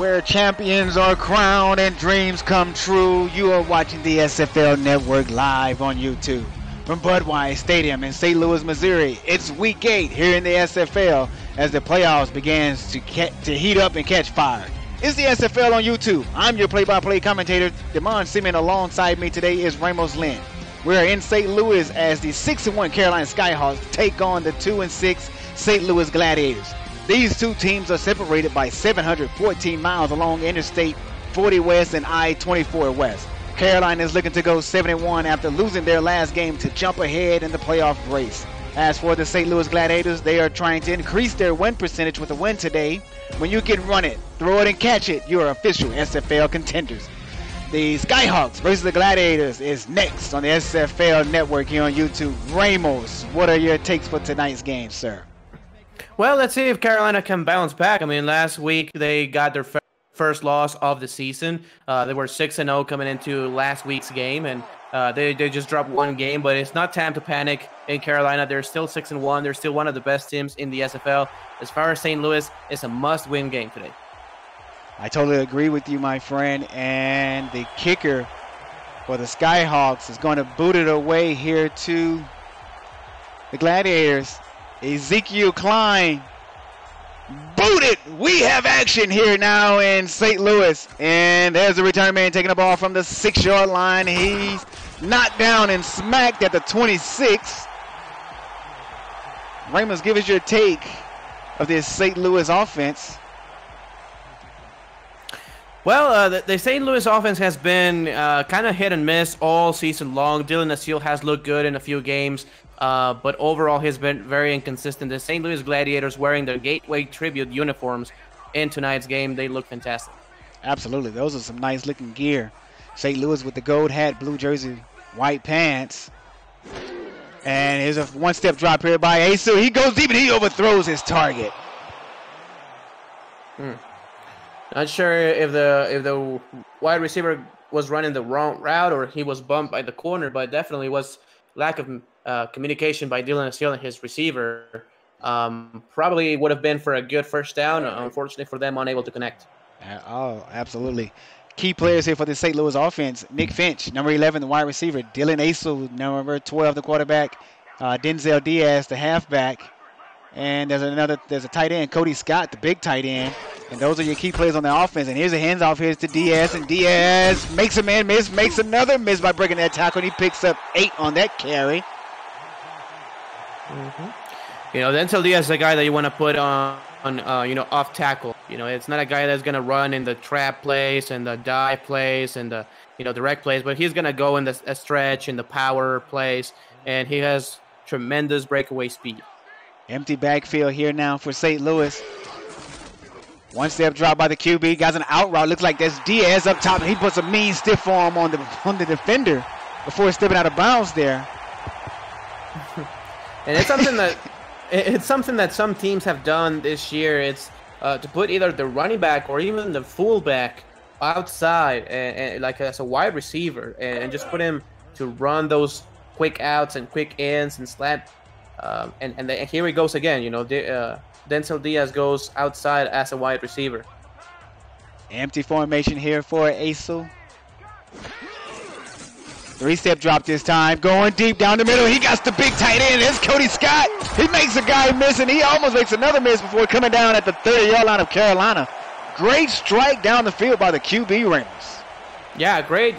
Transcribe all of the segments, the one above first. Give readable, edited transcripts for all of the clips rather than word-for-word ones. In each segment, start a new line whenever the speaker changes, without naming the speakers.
where champions are crowned and dreams come true. You are watching the SFL Network live on YouTube. From Budweiser Stadium in St. Louis, Missouri, it's Week 8 here in the SFL as the playoffs begins to heat up and catch fire. It's the SFL on YouTube. I'm your play-by-play commentator, Simien. Alongside me today is Ramos, Lynn. We're in St. Louis as the 6-1 Carolina Skyhawks take on the 2-6 St. Louis Gladiators. These two teams are separated by 714 miles along Interstate 40 West and I-24 West. Carolina is looking to go 7-1 after losing their last game to jump ahead in the playoff race. As for the St. Louis Gladiators, they are trying to increase their win percentage with a win today. When you can run it, throw it, and catch it, you are official SFL contenders. The Skyhawks versus the Gladiators is next on the SFL Network here on YouTube. Ramos, what are your takes for tonight's game, sir?
Well, let's see if Carolina can bounce back. I mean, last week they got their first loss of the season. They were 6-0 coming into last week's game, and they just dropped one game. But it's not time to panic in Carolina. They're still 6-1. They're still one of the best teams in the SFL. As far as St. Louis, it's a must-win game today.
I totally agree with you, my friend. And the kicker for the Skyhawks is going to boot it away here to the Gladiators. Ezekiel Klein. Boot it! We have action here now in St. Louis. And there's the return man taking the ball from the 6-yard line. He's knocked down and smacked at the 26. Ramos, give us your take of this St. Louis offense.
Well, the St. Louis offense has been kind of hit and miss all season long. Dylan Asil has looked good in a few games, but overall he's been very inconsistent. The St. Louis Gladiators wearing their Gateway Tribute uniforms in tonight's game, they look fantastic.
Absolutely. Those are some nice looking gear. St. Louis with the gold hat, blue jersey, white pants. And here's a one-step drop here by Asu. He goes deep and he overthrows his target.
Not sure if the wide receiver was running the wrong route or he was bumped by the corner, but definitely was lack of communication by Dylan Asil and his receiver. Probably would have been for a good first down. Unfortunately for them, unable to connect.
Oh, absolutely. Key players here for the St. Louis offense. Nick Finch, number 11, the wide receiver. Dylan Asu, number 12, the quarterback. Denzel Diaz, the halfback. And there's a tight end, Cody Scott, the big tight end. And those are your key players on the offense. And here's a hands-off here to Diaz. And Diaz makes a man miss, makes another miss by breaking that tackle. And he picks up 8 on that carry.
You know, Denzel Diaz is a guy that you want to put on off tackle. You know, it's not a guy that's going to run in the trap plays and the dive plays and the, direct plays. But he's going to go in the stretch and the power plays. And he has tremendous breakaway speed.
Empty backfield here now for St. Louis. One step drop by the QB. Got an out route. Looks like there's Diaz up top. And he puts a mean stiff arm on the defender before stepping out of bounds there.
And it's something that some teams have done this year. It's to put either the running back or even the fullback outside and like as a wide receiver and just put him to run those quick outs and quick ins and slant. And here he goes again. Denzel Diaz goes outside as a wide receiver.
Empty formation here for Asu. 3-step drop this time. Going deep down the middle. He got the big tight end. It's Cody Scott. He makes a guy miss, and he almost makes another miss before coming down at the 30-yard line of Carolina. Great strike down the field by the QB, Ramos.
Yeah, great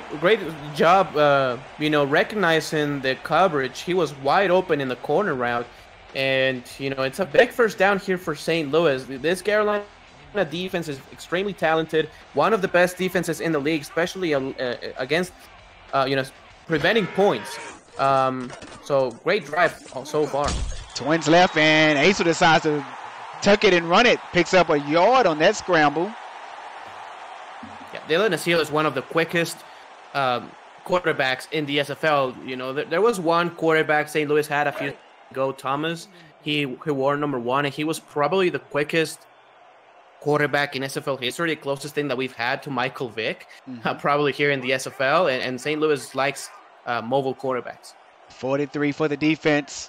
job, recognizing the coverage. He was wide open in the corner route. And, it's a big first down here for St. Louis. This Carolina defense is extremely talented. One of the best defenses in the league, especially against, preventing points. So great drive so far.
Twins left, and Asu decides to tuck it and run it. Picks up a yard on that scramble.
Yeah, Dylan Asil is one of the quickest quarterbacks in the SFL. There was one quarterback St. Louis had a few ago, Thomas. He wore number 1, and he was probably the quickest quarterback in SFL history, the closest thing that we've had to Michael Vick, probably here in the SFL. And St. Louis likes mobile quarterbacks.
43 for the defense.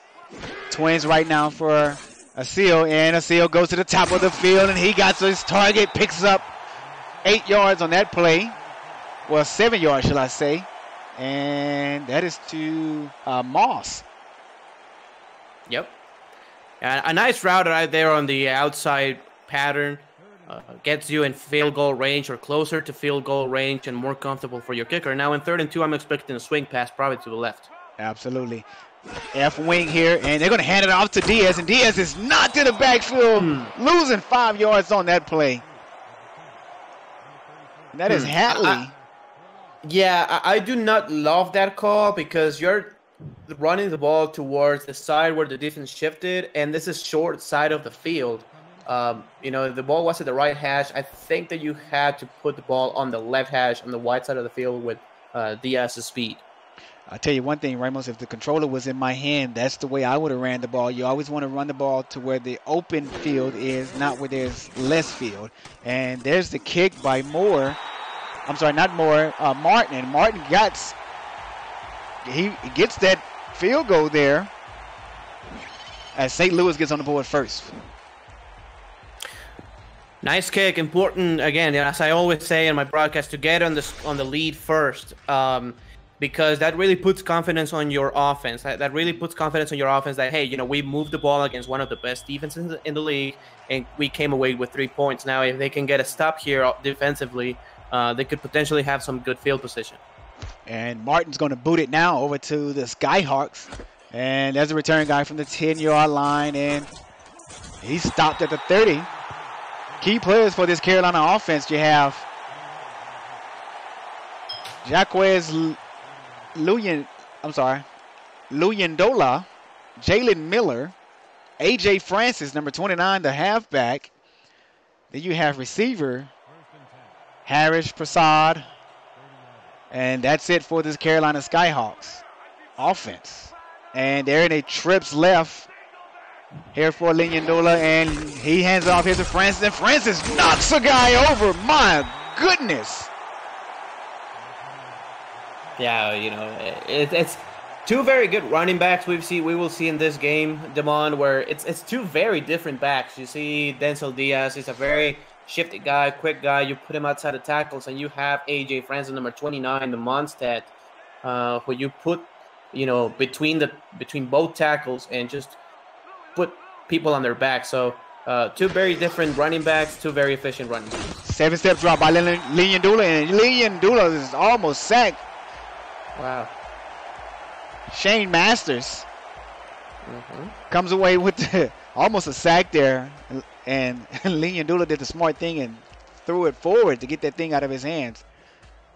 Twins right now for Asil, and Asil goes to the top of the field, and he got his target, picks up 8 yards on that play. Well, 7 yards, shall I say. And that is to Moss.
Yep. A nice route right there on the outside pattern. Gets you in field goal range or closer to field goal range and more comfortable for your kicker. Now in 3rd and 2, I'm expecting a swing pass probably to the left.
Absolutely. F wing here, and they're going to hand it off to Diaz, and Diaz is knocked in the backfield, losing 5 yards on that play. And that is Hatley.
Yeah, I do not love that call because you're running the ball towards the side where the defense shifted, and this is short side of the field. If the ball was at the right hash, I think that you had to put the ball on the left hash on the wide side of the field with Diaz's speed.
I'll tell you one thing, Ramos, if the controller was in my hand, that's the way I would have ran the ball. You always want to run the ball to where the open field is, not where there's less field. And there's the kick by Moore. I'm sorry, not Moore, Martin. And Martin gets that field goal there as St. Louis gets on the board first.
Nice kick, important, again, as I always say in my broadcast, to get on the lead first. Because that really puts confidence on your offense. That really puts confidence on your offense that, hey, we moved the ball against one of the best defenses in the league, and we came away with 3 points. Now, if they can get a stop here defensively, they could potentially have some good field position.
And Martin's going to boot it now over to the Skyhawks. And there's a return guy from the 10-yard line, and he's stopped at the 30. Key players for this Carolina offense, you have Jaquez Luyandola, Jalen Miller, A.J. Francis, number 29, the halfback. Then you have receiver Harish Prasad. And that's it for this Carolina Skyhawks offense. And they're in a trips left here for Luyandola, and he hands it off here to Francis, and Francis knocks a guy over. My goodness.
Yeah, it's two very good running backs we will see in this game, Damon, where it's two very different backs. You see Denzel Diaz is a very shifty guy, quick guy. You put him outside the tackles, and you have A.J. Francis, number 29, the Mondstadt, who you put, between both tackles and just put people on their back. So two very different running backs, two very efficient running backs.
7-step drop by Luyandola, and Luyandola is almost sacked.
Wow.
Shane Masters comes away with almost a sack there, and Luyandola did the smart thing and threw it forward to get that thing out of his hands.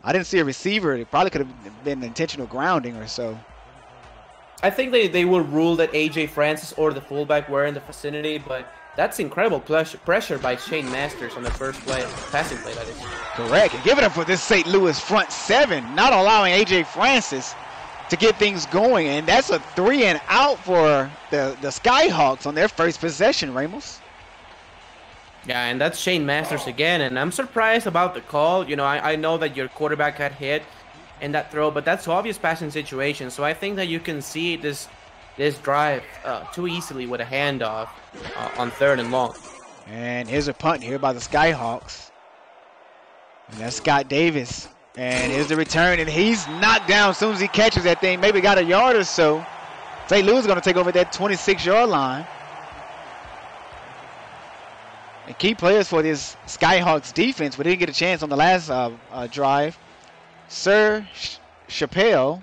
I didn't see a receiver. It probably could have been intentional grounding or so.
I think they will rule that A.J. Francis or the fullback were in the vicinity, but that's incredible pressure by Shane Masters on the first play, passing play, that is.
Correct. And give it up for this St. Louis front seven, not allowing A.J. Francis to get things going. And that's a 3 and out for the Skyhawks on their first possession, Ramos.
Yeah, and that's Shane Masters again. And I'm surprised about the call. I know that your quarterback got hit in that throw, but that's obvious passing situation. So I think that you can see this drive too easily with a handoff on 3rd and long.
And here's a punt here by the Skyhawks. And that's Scott Davis. And here's the return, and he's knocked down as soon as he catches that thing. Maybe got a yard or so. St. Louis is going to take over that 26-yard line. And key players for this Skyhawks defense, we didn't get a chance on the last drive. Sir Chappelle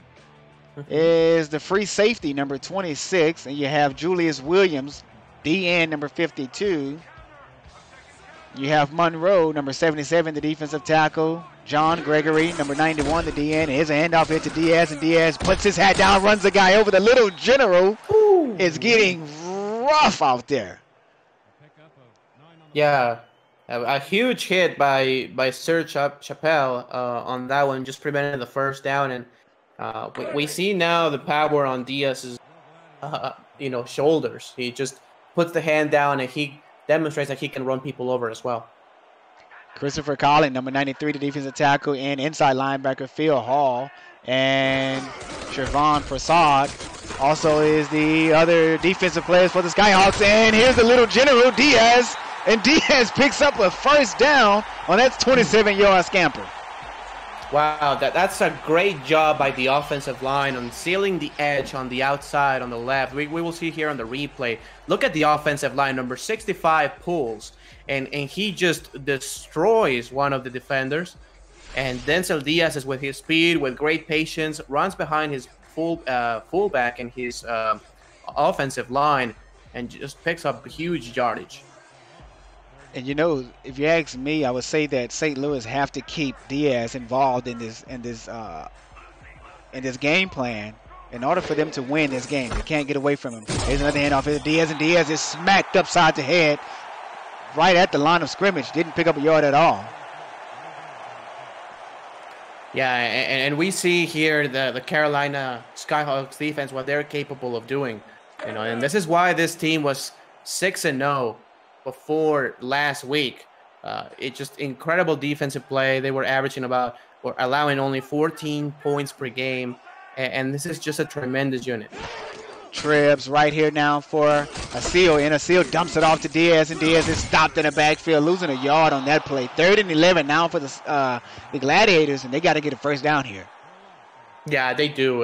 is the free safety, number 26. And you have Julius Williams, DN, number 52. You have Monroe, number 77, the defensive tackle. John Gregory, number 91, the DN. Here's a handoff here to Diaz, and Diaz puts his hat down, runs the guy over. The little general is getting rough out there.
Yeah, a huge hit by Sir Chappelle on that one, just prevented the first down. And we see now the power on Diaz's shoulders. He just puts the hand down, and he demonstrates that he can run people over as well.
Christopher Collin, number 93, the defensive tackle, and inside linebacker Phil Hall. And Shervon Prasad also is the other defensive players for the Skyhawks. And here's the little general, Diaz, And Diaz picks up a first down on that 27-yard scamper.
Wow, that's a great job by the offensive line on sealing the edge on the outside on the left. We will see here on the replay. Look at the offensive line. Number 65 pulls, and he just destroys one of the defenders. And Denzel Diaz is with his speed, with great patience, runs behind his fullback and his offensive line, and just picks up huge yardage.
And you know, if you ask me, I would say that St. Louis have to keep Diaz involved in this game plan in order for them to win this game. They can't get away from him. There's another handoff here to Diaz, and Diaz is smacked upside the head right at the line of scrimmage. Didn't pick up a yard at all.
Yeah, and we see here the Carolina Skyhawks defense, what they're capable of doing. You know, and this is why this team was 6-0 before last week. It's just incredible defensive play. They were averaging about, or allowing only 14 points per game. And this is just a tremendous unit.
Trebs right here now for Asil, and Asil dumps it off to Diaz, and Diaz is stopped in the backfield, losing a yard on that play. 3rd and 11 now for the Gladiators, and they got to get a first down here.
Yeah, they do.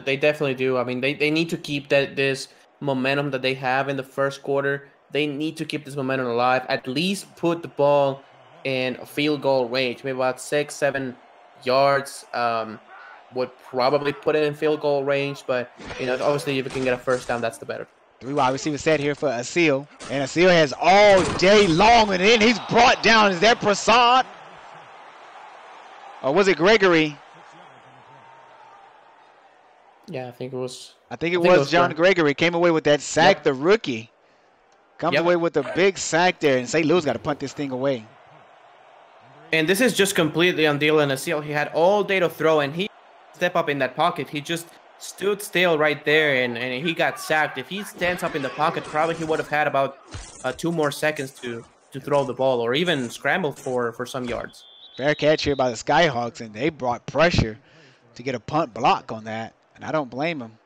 They definitely do. I mean, they need to keep this momentum that they have in the first quarter. They need to keep this momentum alive. At least put the ball in a field goal range, maybe about 6-7 yards. Would probably put it in field goal range, but you know, obviously if you can get a first down, that's the better.
3 wide receiver set here for Asil, and Asil has all day long, and then he's brought down. Is that Prasad? Or was it Gregory?
Yeah, I think it was.
I think it was John Gregory. Came away with that sack. Yep. The rookie comes away with a big sack there, and St. Louis got to punt this thing away.
And this is just completely on Dylan Asil. He had all day to throw, and he step up in that pocket. He just stood still right there, and he got sacked. If he stands up in the pocket, probably he would have had about 2 more seconds to throw the ball, or even scramble for some yards.
Fair catch here by the Skyhawks, and they brought pressure to get a punt block on that, and I don't blame them.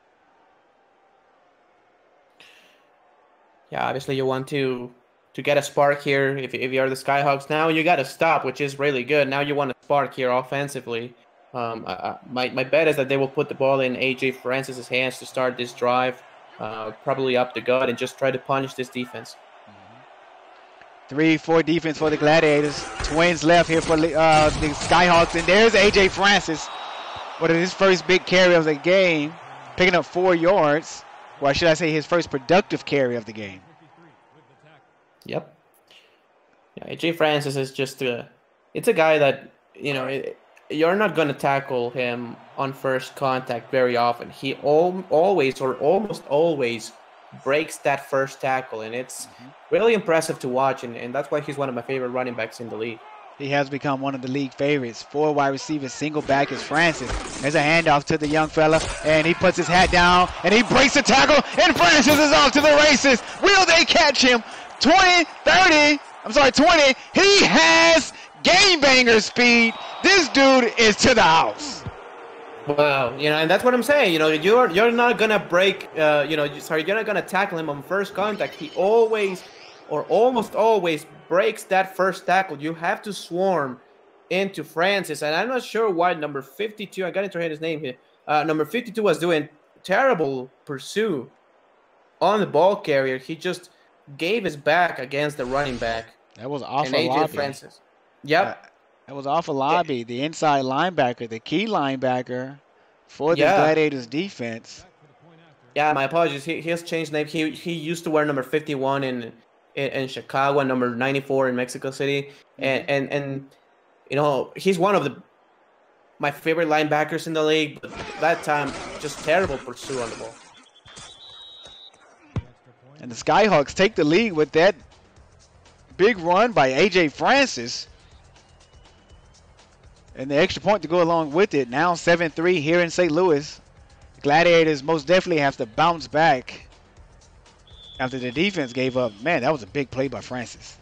Yeah, obviously you want to get a spark here. If you're the Skyhawks now, you got to stop, which is really good. Now you want to spark here offensively. My bet is that they will put the ball in A.J. Francis's hands to start this drive, probably up the gut, and just try to punish this defense.
3-4 defense for the Gladiators. Twins left here for the Skyhawks, and there's A.J. Francis with his first big carry of the game, picking up 4 yards. Or should I say his first productive carry of the game.
Yep. Yeah, A.J. Francis is just it's a guy that, you know, you're not going to tackle him on first contact very often. He always or almost always breaks that first tackle, and it's really impressive to watch, and that's why he's one of my favorite running backs in the league.
He has become one of the league favorites. 4 wide receivers, single back is Francis. There's a handoff to the young fella, and he puts his hat down, and he breaks the tackle, and Francis is off to the races. Will they catch him? 20. He has game banger speed. This dude is to the house.
Wow, you know, and that's what I'm saying. You know, you're not gonna break. You're not gonna tackle him on first contact. He always, or almost always, breaks that first tackle. You have to swarm into Francis, and I'm not sure why number 52. I got to hear his name here. Number 52 was doing terrible pursuit on the ball carrier. He just gave his back against the running back.
That was awful.
And AJ Francis. Yep.
That was off a lobby. Yeah. The inside linebacker, the key linebacker for the Gladiators defense.
Yeah, my apologies. He has changed name. He used to wear number 51 in Chicago and number 94 in Mexico City. And you know, he's one of my favorite linebackers in the league. But that time, just terrible pursuit on the ball.
And the Skyhawks take the lead with that big run by A.J. Francis. And the extra point to go along with it. Now 7-3 here in St. Louis. The Gladiators most definitely have to bounce back after the defense gave up. Man, that was a big play by Francis.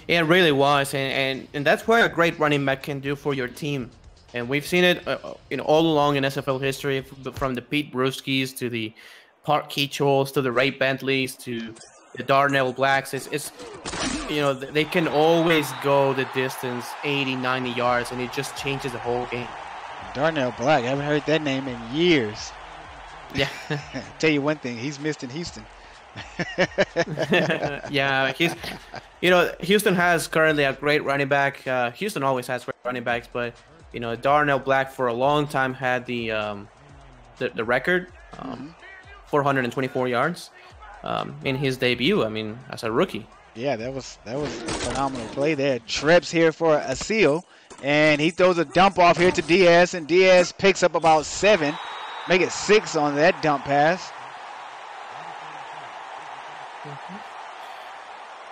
Yeah, it really was. And that's what a great running back can do for your team. And we've seen it all along in SFL history, from the Pete Brewskis to the Park Keachols to the Ray Bentleys to the Darnell Blacks. It's you know, they can always go the distance, 80, 90 yards, and it just changes the whole game.
Darnell Black, I haven't heard that name in years.
Yeah.
Tell you one thing, he's missed in Houston.
Yeah, Houston has currently a great running back. Houston always has great running backs, but you know, Darnell Black for a long time had the record, 424 yards in his debut. I mean, as a rookie.
Yeah, that was a phenomenal play there. Trips here for a seal, and he throws a dump off here to Diaz, and Diaz picks up about 7, make it 6 on that dump pass.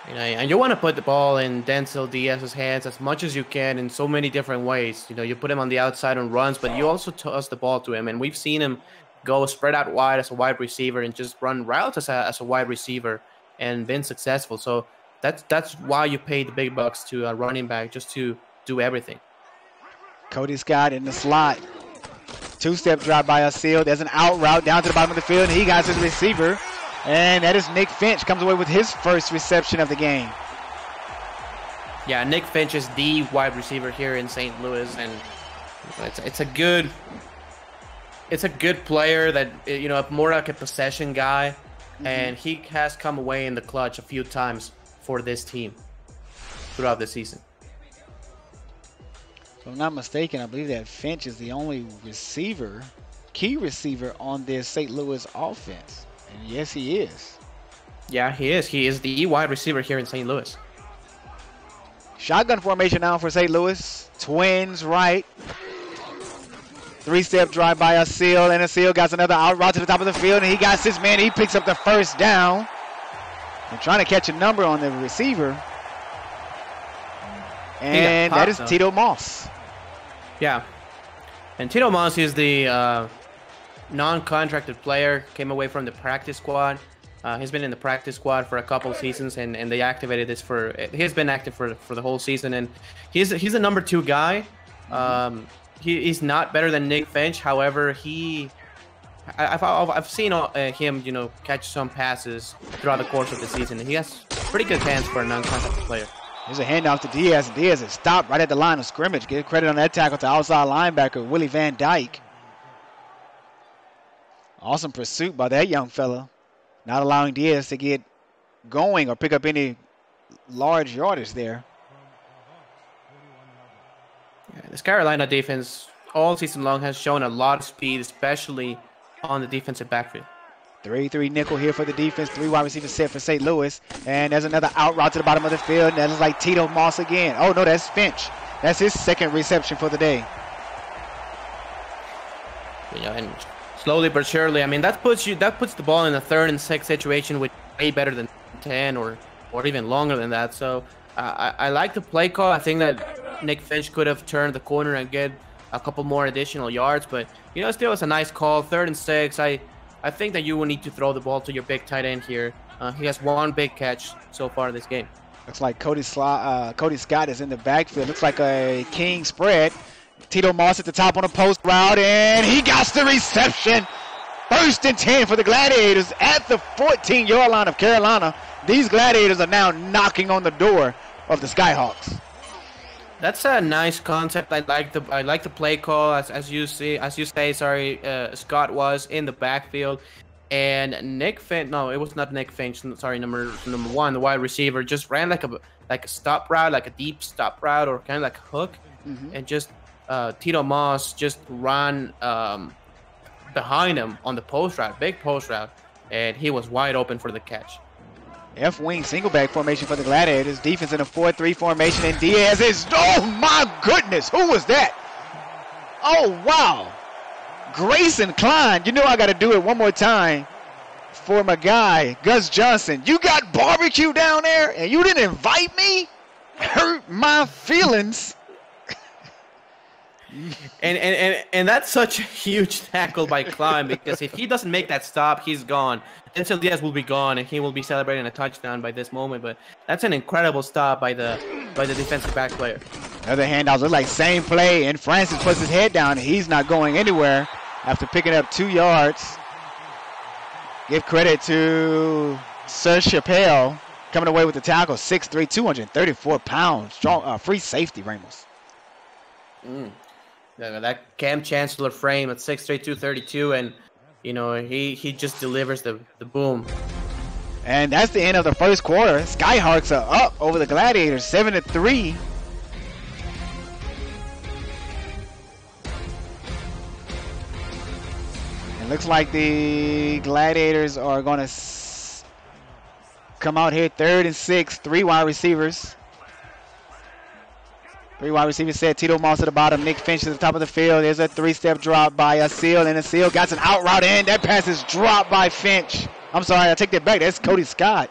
You know, and you want to put the ball in Denzel Diaz's hands as much as you can in so many different ways. You know, you put him on the outside on runs, but you also toss the ball to him. And we've seen him go spread out wide as a wide receiver and just run routes as a wide receiver and been successful. So that's why you pay the big bucks to a running back, just to do everything.
Cody Scott in the slot. 2-step drop by Seal. There's an out route down to the bottom of the field, and he got his receiver. And that is Nick Finch, comes away with his first reception of the game.
Yeah, Nick Finch is the wide receiver here in St. Louis, and it's a good player that, you know, more like a possession guy, and he has come away in the clutch a few times for this team throughout the season.
If I'm not mistaken, I believe that Finch is the only key receiver on this St. Louis offense. And yes, he is.
Yeah, he is. He is the wide receiver here in St. Louis.
Shotgun formation now for St. Louis. Twins right. 3-step drive by Seal, and Seal got another out route to the top of the field, and he got his man. He picks up the first down. And trying to catch a number on the receiver. And that is Tito Moss.
Yeah. And Tito Moss is the non-contracted player, came away from the practice squad. He's been in the practice squad for a couple of seasons, and they activated this he's been active for the whole season, and he's a number 2 guy. He's not better than Nick Finch. However, I've seen him, you know, catch some passes throughout the course of the season, and he has pretty good hands for a non-contracted player.
There's a handoff to Diaz, and Diaz is stopped right at the line of scrimmage. Give credit on that tackle to outside linebacker Willie Van Dyke. Awesome pursuit by that young fella, not allowing Diaz to get going or pick up any large yardage there.
Yeah, this Carolina defense all season long has shown a lot of speed, especially on the defensive backfield.
3-3 nickel here for the defense. 3 wide receivers set for St. Louis. And there's another out route to the bottom of the field. That looks like Tito Moss again. Oh, no, that's Finch. That's his second reception for the day.
Yeah, and slowly but surely, I mean, that puts the ball in a 3rd and 6 situation, which is way better than 10 or even longer than that. So I like the play call. I think that Nick Finch could have turned the corner and get a couple more additional yards, but you know, still it's a nice call. 3rd and 6. I think that you will need to throw the ball to your big tight end here. He has 1 big catch so far in this game. Looks
like Cody Scott is in the backfield. Looks like a king spread. Tito Moss at the top on a post route, and he got the reception. 1st and 10 for the Gladiators at the 14-yard line of Carolina. These Gladiators are now knocking on the door of the Skyhawks.
That's a nice concept. I like the play call as you say. Scott was in the backfield, and Nick Finch. No, it was not Nick Finch. Sorry, number 1, the wide receiver, just ran like a stop route, like a deep stop route, or kind of like a hook, and just Tito Moss just ran behind him on the post route, big post route, and he was wide open for the catch.
F-wing single back formation for the Gladiators. Defense in a 4-3 formation, and Diaz is, oh my goodness, who was that? Oh, wow. Grayson Klein. You know I got to do it one more time for my guy, Gus Johnson. You got barbecue down there, and you didn't invite me? Hurt my feelings.
And that's such a huge tackle by Klein, because if he doesn't make that stop, he's gone. Denzel Diaz will be gone, and he will be celebrating a touchdown by this moment. But that's an incredible stop by the defensive back player.
Another handoff. Looks like same play, and Francis puts his head down. He's not going anywhere after picking up 2 yards. Give credit to Sir Chappelle coming away with the tackle. 6'3", 234 pounds. Strong, free safety, Ramos.
That Cam Chancellor frame at 6'3", 232, and he just delivers the boom.
And that's the end of the first quarter. Skyhawks are up over the Gladiators, 7-3. It looks like the Gladiators are going to come out here 3rd and 6, 3 wide receivers. 3 wide receivers set. Tito Moss at the bottom. Nick Finch at the top of the field. There's a 3-step drop by a Seal, and a Seal got an out route in. That pass is dropped by Finch. I'm sorry, I take that back. That's Cody Scott.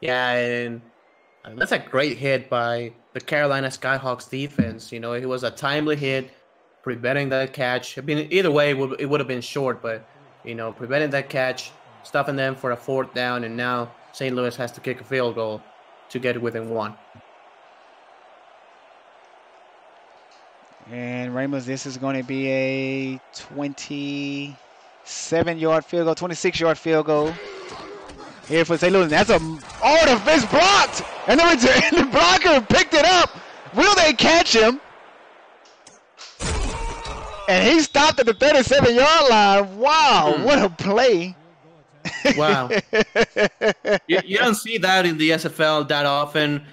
Yeah, and that's a great hit by the Carolina Skyhawks defense. It was a timely hit, preventing that catch. I mean, either way, it would have been short, but preventing that catch, stuffing them for a 4th down, and now St. Louis has to kick a field goal to get within 1.
And Ramos, this is going to be a 27-yard field goal, 26-yard field goal here for St. Louis. That's the fist blocked, and the blocker picked it up. Will they catch him? And he stopped at the 37-yard line. Wow, what a play.
Wow. you don't see that in the SFL that often.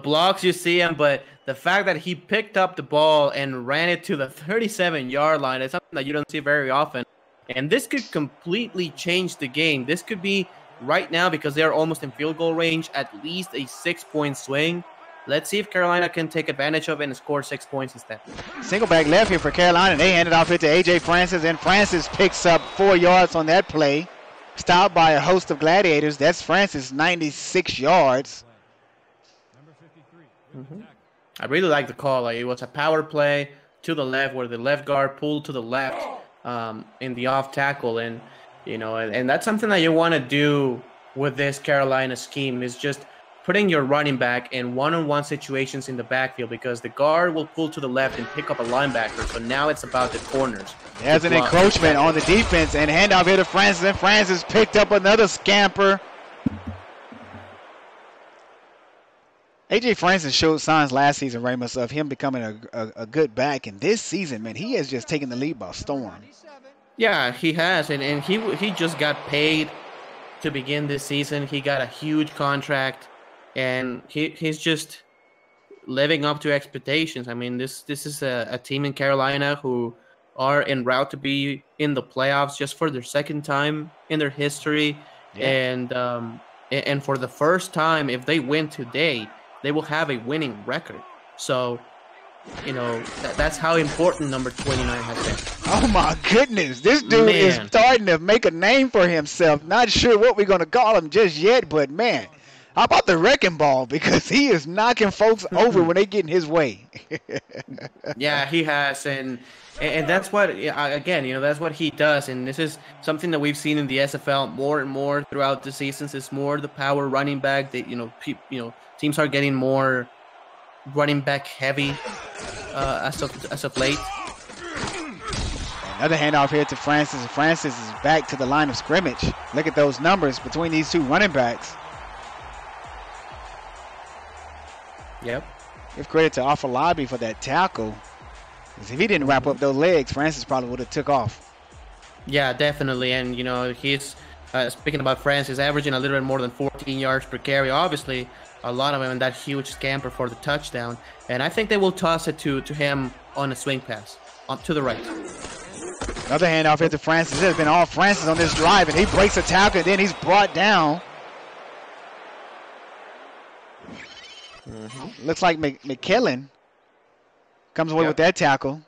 Blocks, you see him, but the fact that he picked up the ball and ran it to the 37-yard line is something that you don't see very often. And this could completely change the game. This could be right now, because they're almost in field goal range, at least a 6-point swing. Let's see if Carolina can take advantage of it and score 6 points instead.
Single back left here for Carolina. They hand it off here to A.J. Francis, and Francis picks up 4 yards on that play. Stopped by a host of Gladiators. That's Francis, 96 yards.
I really like the call. It was a power play to the left, where the left guard pulled to the left in the off tackle, and and that's something that you want to do with this Carolina scheme, is just putting your running back in one-on-one situations in the backfield, because the guard will pull to the left and pick up a linebacker. So now it's about the corners.
There's an encroachment on the defense, and handoff here to Francis, and Francis picked up another scamper. A.J. Francis showed signs last season, Ramos, of him becoming a good back, and this season, man, he has just taken the lead by storm.
Yeah, he has, and he just got paid to begin this season. He got a huge contract, and he's just living up to expectations. I mean, this is a team in Carolina who are en route to be in the playoffs just for their 2nd time in their history, and for the first time, if they win today, they will have a winning record. So, that's how important number 29 has been.
Oh, my goodness. This dude is starting to make a name for himself. Not sure what we're going to call him just yet, but, man, how about the wrecking ball? Because he is knocking folks over when they get in his way.
Yeah, he has. And that's what, again, that's what he does. And this is something that we've seen in the SFL more and more throughout the seasons. It's more the power running back. That teams are getting more running back heavy as of late.
Another handoff here to Francis. Francis is back to the line of scrimmage. Look at those numbers between these 2 running backs.
Yep.
Give credit to Afolabi for that tackle. Because if he didn't wrap up those legs, Francis probably would have took off.
Yeah, definitely. And, he's, speaking about Francis, averaging a little bit more than 14 yards per carry. Obviously, a lot of him in that huge scamper for the touchdown. And I think they will toss it to him on a swing pass, to the right.
Another handoff here to Francis. It has been all Francis on this drive, and he breaks a tackle, and then he's brought down. Looks like McKellen comes away with that tackle.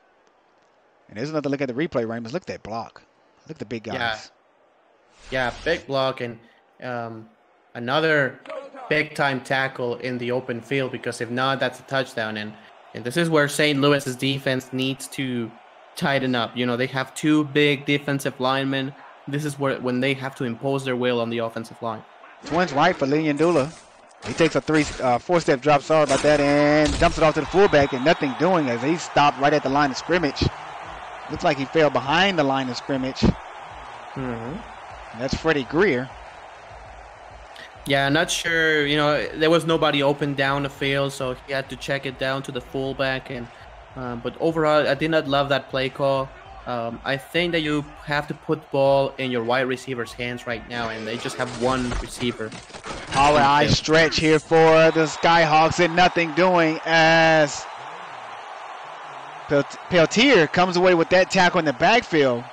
And there's another look at the replay, Ramos. Look at that block. Look at the big guys.
Yeah, big block, and another big-time tackle in the open field, because if not, that's a touchdown. And this is where St. Louis's defense needs to tighten up. They have 2 big defensive linemen. This is when they have to impose their will on the offensive line.
Twins right for Lynn Dula. He takes a 4-step drop, sorry about that, and dumps it off to the fullback, and nothing doing as he stopped right at the line of scrimmage. Looks like he fell behind the line of scrimmage. That's Freddie Greer.
Yeah, not sure. You know, there was nobody open down the field, so he had to check it down to the fullback. And but overall, I did not love that play call. I think that you have to put the ball in your wide receiver's hands right now, and they just have one receiver.
Power eye stretch here for the Skyhawks, and nothing doing as Peltier comes away with that tackle in the backfield.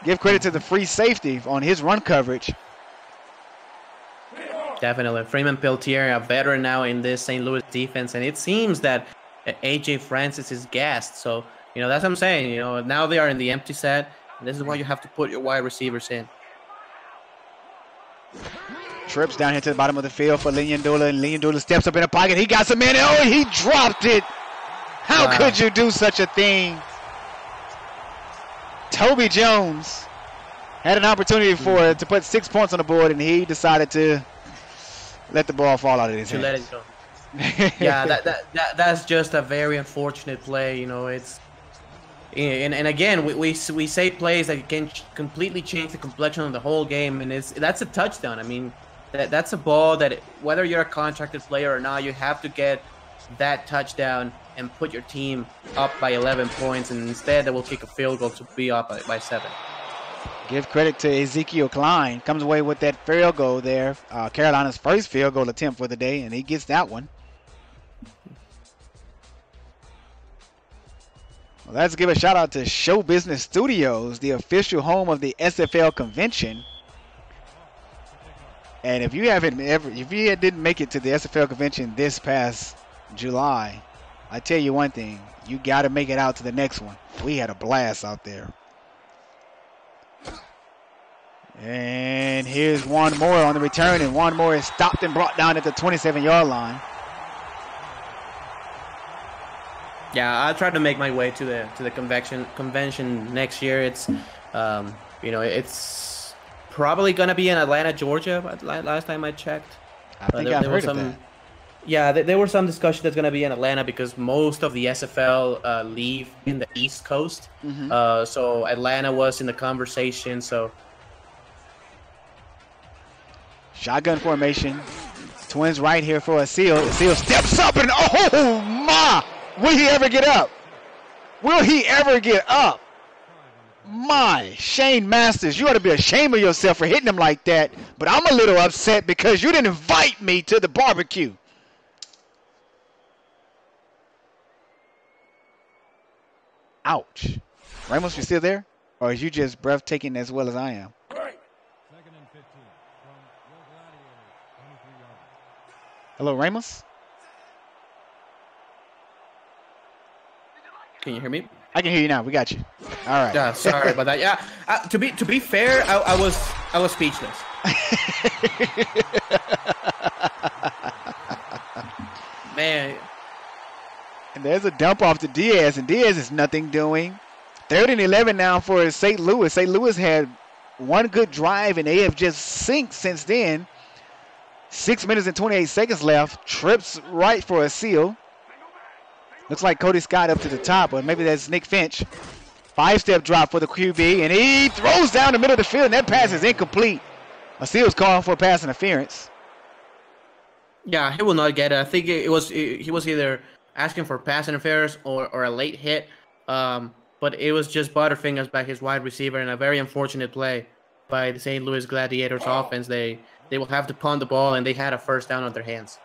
Give credit to the free safety on his run coverage.
Definitely. Freeman Peltier, a veteran now in this St. Louis defense, and it seems that AJ Francis is gassed. So, you know, that's what I'm saying. You know, now they are in the empty set, and this is why you have to put your wide receivers in.
Trips down here to the bottom of the field for Lynn, and Lynn steps up in the pocket. He got some in. Oh, he dropped it. How could you do such a thing? Toby Jones had an opportunity to put 6 points on the board, and he decided to let the ball fall out of his hands.
Let it go. Yeah, that's just a very unfortunate play. You know, it's and again we say plays that can completely change the complexion of the whole game, and that's a touchdown. I mean, that's a ball that whether you're a contracted player or not, you have to get that touchdown and put your team up by 11 points, and instead they will kick a field goal to be up by 7.
Give credit to Ezekiel Klein. Comes away with that field goal there. Carolina's first field goal attempt for the day, and he gets that one. Well, let's give a shout out to Show Business Studios, the official home of the SFL convention. And if you didn't make it to the SFL convention this past July, I tell you one thing, you got to make it out to the next one. We had a blast out there. And here's one more on the return, and one more is stopped and brought down at the 27-yard line.
Yeah, I'll try to make my way to the convention next year. It's you know, it's probably gonna be in Atlanta, Georgia. Last time I checked,
I think I've heard of that.
Yeah, there was some discussion that's gonna be in Atlanta because most of the SFL leave in the East Coast. So Atlanta was in the conversation. So.
Shotgun formation. Twins right here for Asil. Asil steps up and oh my! Will he ever get up? Will he ever get up? My, Shane Masters, you ought to be ashamed of yourself for hitting him like that. But I'm a little upset because you didn't invite me to the barbecue. Ouch. Ramos, you still there? Or is you just breathtaking as well as I am? Hello, Ramos?
Can you hear me?
I can hear you now. We got you. All right.
Yeah, sorry about that. Yeah, to be fair, I was speechless. Man.
And there's a dump off to Diaz, and Diaz is nothing doing. 3rd and 11 now for St. Louis. St. Louis had one good drive, and they have just synced since then. 6 minutes and 28 seconds left. Trips right for a seal. Looks like Cody Scott up to the top, or maybe that's Nick Finch. 5-step drop for the QB, and he throws down the middle of the field, and that pass is incomplete. A seal's calling for pass interference.
Yeah, he will not get it. I think he was either asking for pass interference or a late hit, but it was just Butterfingers by his wide receiver, and a very unfortunate play by the St. Louis Gladiators offense. They will have to punt the ball, and they had a first down on their hands.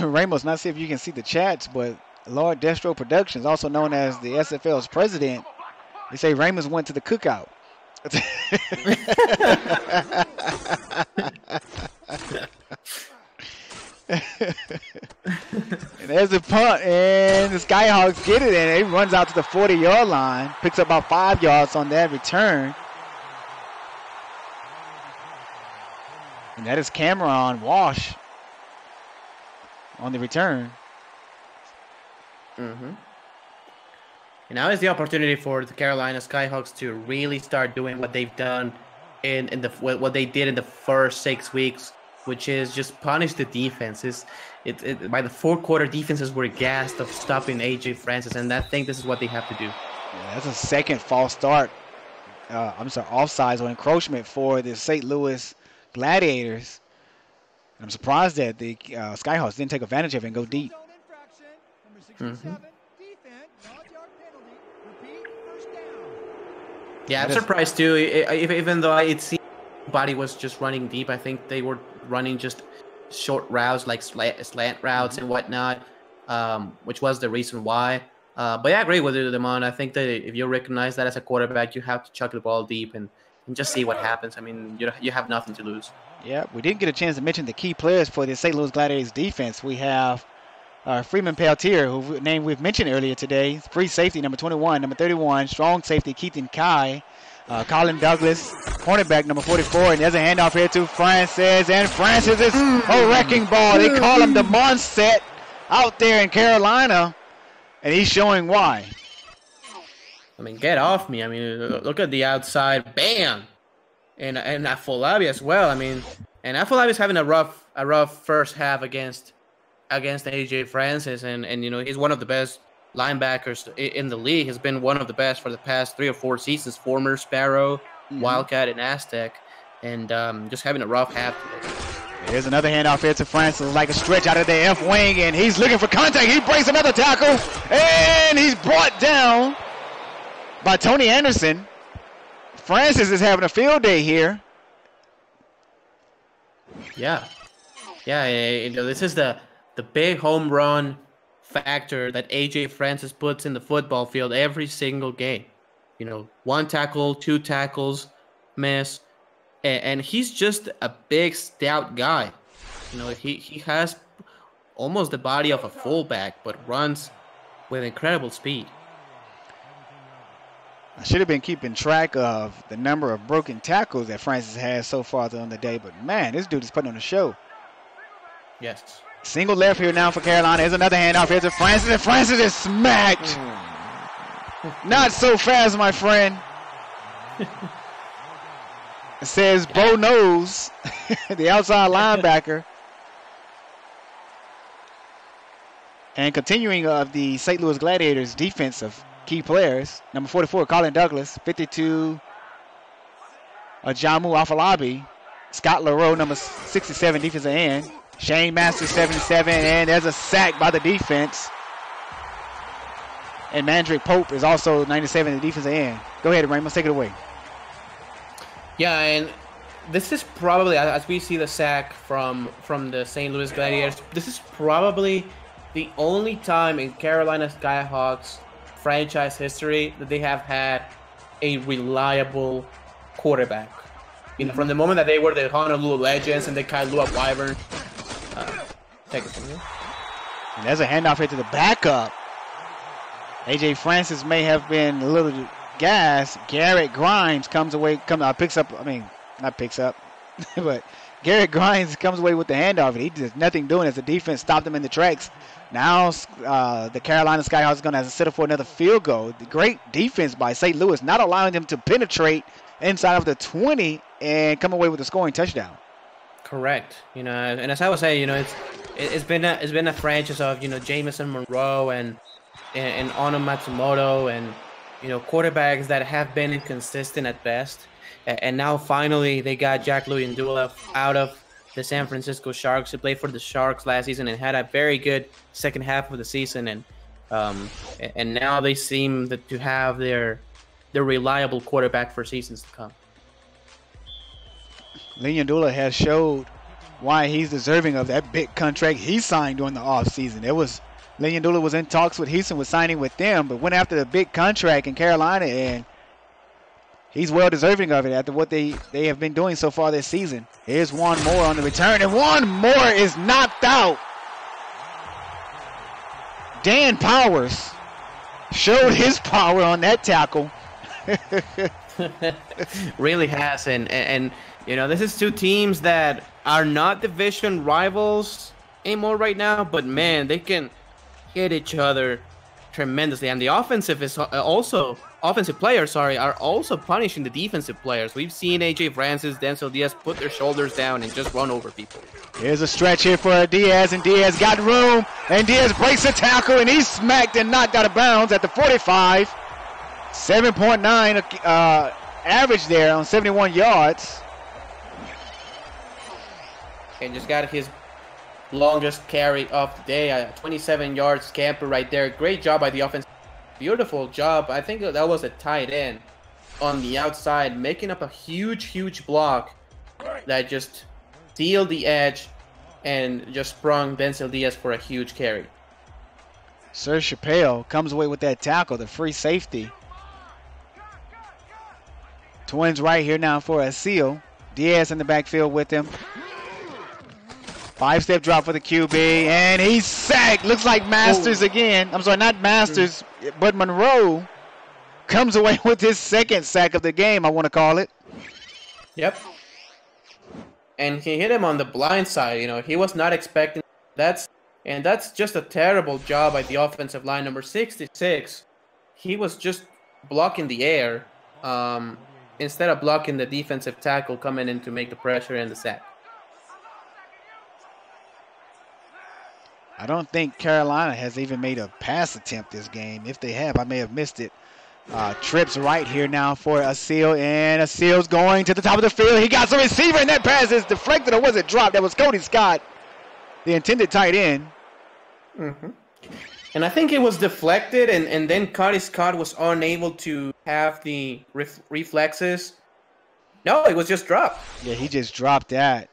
Ramos, not see if you can see the chats, but Lord Destro Productions, also known as the SFL's president, they say Ramos went to the cookout. And there's the punt, and the Skyhawks get it, and it runs out to the 40-yard line, picks up about 5 yards on that return. And that is Cameron Walsh on the return.
And now is the opportunity for the Carolina Skyhawks to really start doing what they've done what they did in the first 6 weeks, which is just punish the defenses. By the fourth quarter, defenses were gassed of stopping AJ Francis, and I think this is what they have to do.
Yeah, that's a second false start offsides or encroachment for the St. Louis Gladiators. I'm surprised that the Skyhawks didn't take advantage of it and go deep.
Mm-hmm. Yeah, I'm surprised too. Even though it seemed nobody was just running deep, I think they were running just short routes like slant routes and whatnot, which was the reason why. But yeah, I agree with you, Damon. I think that if you recognize that as a quarterback, you have to chuck the ball deep and just see what happens. I mean, you have nothing to lose.
Yeah, we didn't get a chance to mention the key players for the St. Louis Gladiators defense. We have Freeman Peltier, who name we've mentioned earlier today, free safety number 21, number 31, strong safety Keaton Kai, Colin Douglas, cornerback number 44, and there's a handoff here to Francis, and Francis is a wrecking ball. They call him the Monset out there in Carolina, and he's showing why.
I mean, get off me. I mean, look at the outside, bam, and Afolabi as well. I mean, and Afolabi's having a rough first half against AJ Francis, and he's one of the best linebackers in the league. Has been one of the best for the past 3 or 4 seasons. Former Sparrow, Wildcat, and Aztec, and just having a rough half today.
Here's another handoff here to Francis, like a stretch out of the F wing, and he's looking for contact. He breaks another tackle, and he's brought down by Tony Anderson. Francis is having a field day here.
Yeah, this is the big home run factor that AJ Francis puts in the football field every single game. 1 tackle, 2 tackles, miss, and he's just a big, stout guy. He has almost the body of a fullback, but runs with incredible speed.
I should have been keeping track of the number of broken tackles that Francis has so far on the day, but man, this dude is putting on a show.
Yes.
Single left here now for Carolina. Here's another handoff here to Francis, and Francis is smacked. Not so fast, my friend. It says Bo Knows, the outside linebacker. And continuing of the St. Louis Gladiators defensive key players, number 44, Colin Douglas, 52, Jamu Afolabi, Scott LaRoe, number 67, defensive end, Shane Masters, 77, and there's a sack by the defense. And Mandrick Pope is also 97 in the defensive end. Go ahead, Ramos, take it away.
Yeah, and this is probably, as we see the sack from the St. Louis Gladiators, this is probably the only time in Carolina Skyhawks franchise history that they have had a reliable quarterback. From the moment that they were the Honolulu Legends and the Kailua Wyvern. Take it from here.
And there's a handoff here to the backup. AJ Francis may have been a little gassed. Garrett Grimes but Garrett Grimes comes away with the handoff. He does nothing doing as the defense stopped him in the tracks. Now the Carolina Skyhawks are going to have to settle for another field goal. The great defense by St. Louis, not allowing them to penetrate inside of the 20 and come away with a scoring touchdown.
Correct. And as I was saying, it's been a franchise of Jamison Monroe and Ono Matsumoto and quarterbacks that have been inconsistent at best. And now finally they got Jack Luyendula out of the San Francisco Sharks, who played for the Sharks last season and had a very good second half of the season, and now they seem to have their reliable quarterback for seasons to come.
Luyendula has showed why he's deserving of that big contract he signed during the offseason. Luyendula was in talks with Houston with signing with them, but went after the big contract in Carolina, and he's well deserving of it after what they have been doing so far this season. Here's one more on the return, and one more is knocked out. Dan Powers showed his power on that tackle.
Really has, and this is 2 teams that are not division rivals anymore right now, but man, they can hit each other tremendously, and the offensive players are also punishing the defensive players. We've seen AJ Francis, Denzel Diaz put their shoulders down and just run over people.
Here's a stretch here for Diaz, and Diaz got room, and Diaz breaks the tackle, and he's smacked and knocked out of bounds at the 45. 7.9 average there on 71 yards.
And just got his longest carry of the day, a 27-yard scamper right there. Great job by the offense. Beautiful job. I think that was a tight end on the outside, making up a huge block that just sealed the edge and just sprung Denzel Diaz for a huge carry.
Serge Chappelle comes away with that tackle, the free safety. Twins right here now for a seal. Diaz in the backfield with him. 5-step drop for the QB, and he's sacked. Looks like Masters again. I'm sorry, not Masters, but Monroe comes away with his second sack of the game, I want to call it.
Yep. And he hit him on the blind side. You know, he was not expecting that. And that's just a terrible job by the offensive line. Number 66, he was just blocking the air instead of blocking the defensive tackle coming in to make the pressure and the sack.
I don't think Carolina has even made a pass attempt this game. If they have, I may have missed it. Trips right here now for a seal, and a seal's going to the top of the field. He got some receiver, and that pass is deflected, or was it dropped? That was Cody Scott, the intended tight end.
And I think it was deflected, and then Cody Scott was unable to have the reflexes. No, it was just dropped.
Yeah, he just dropped that.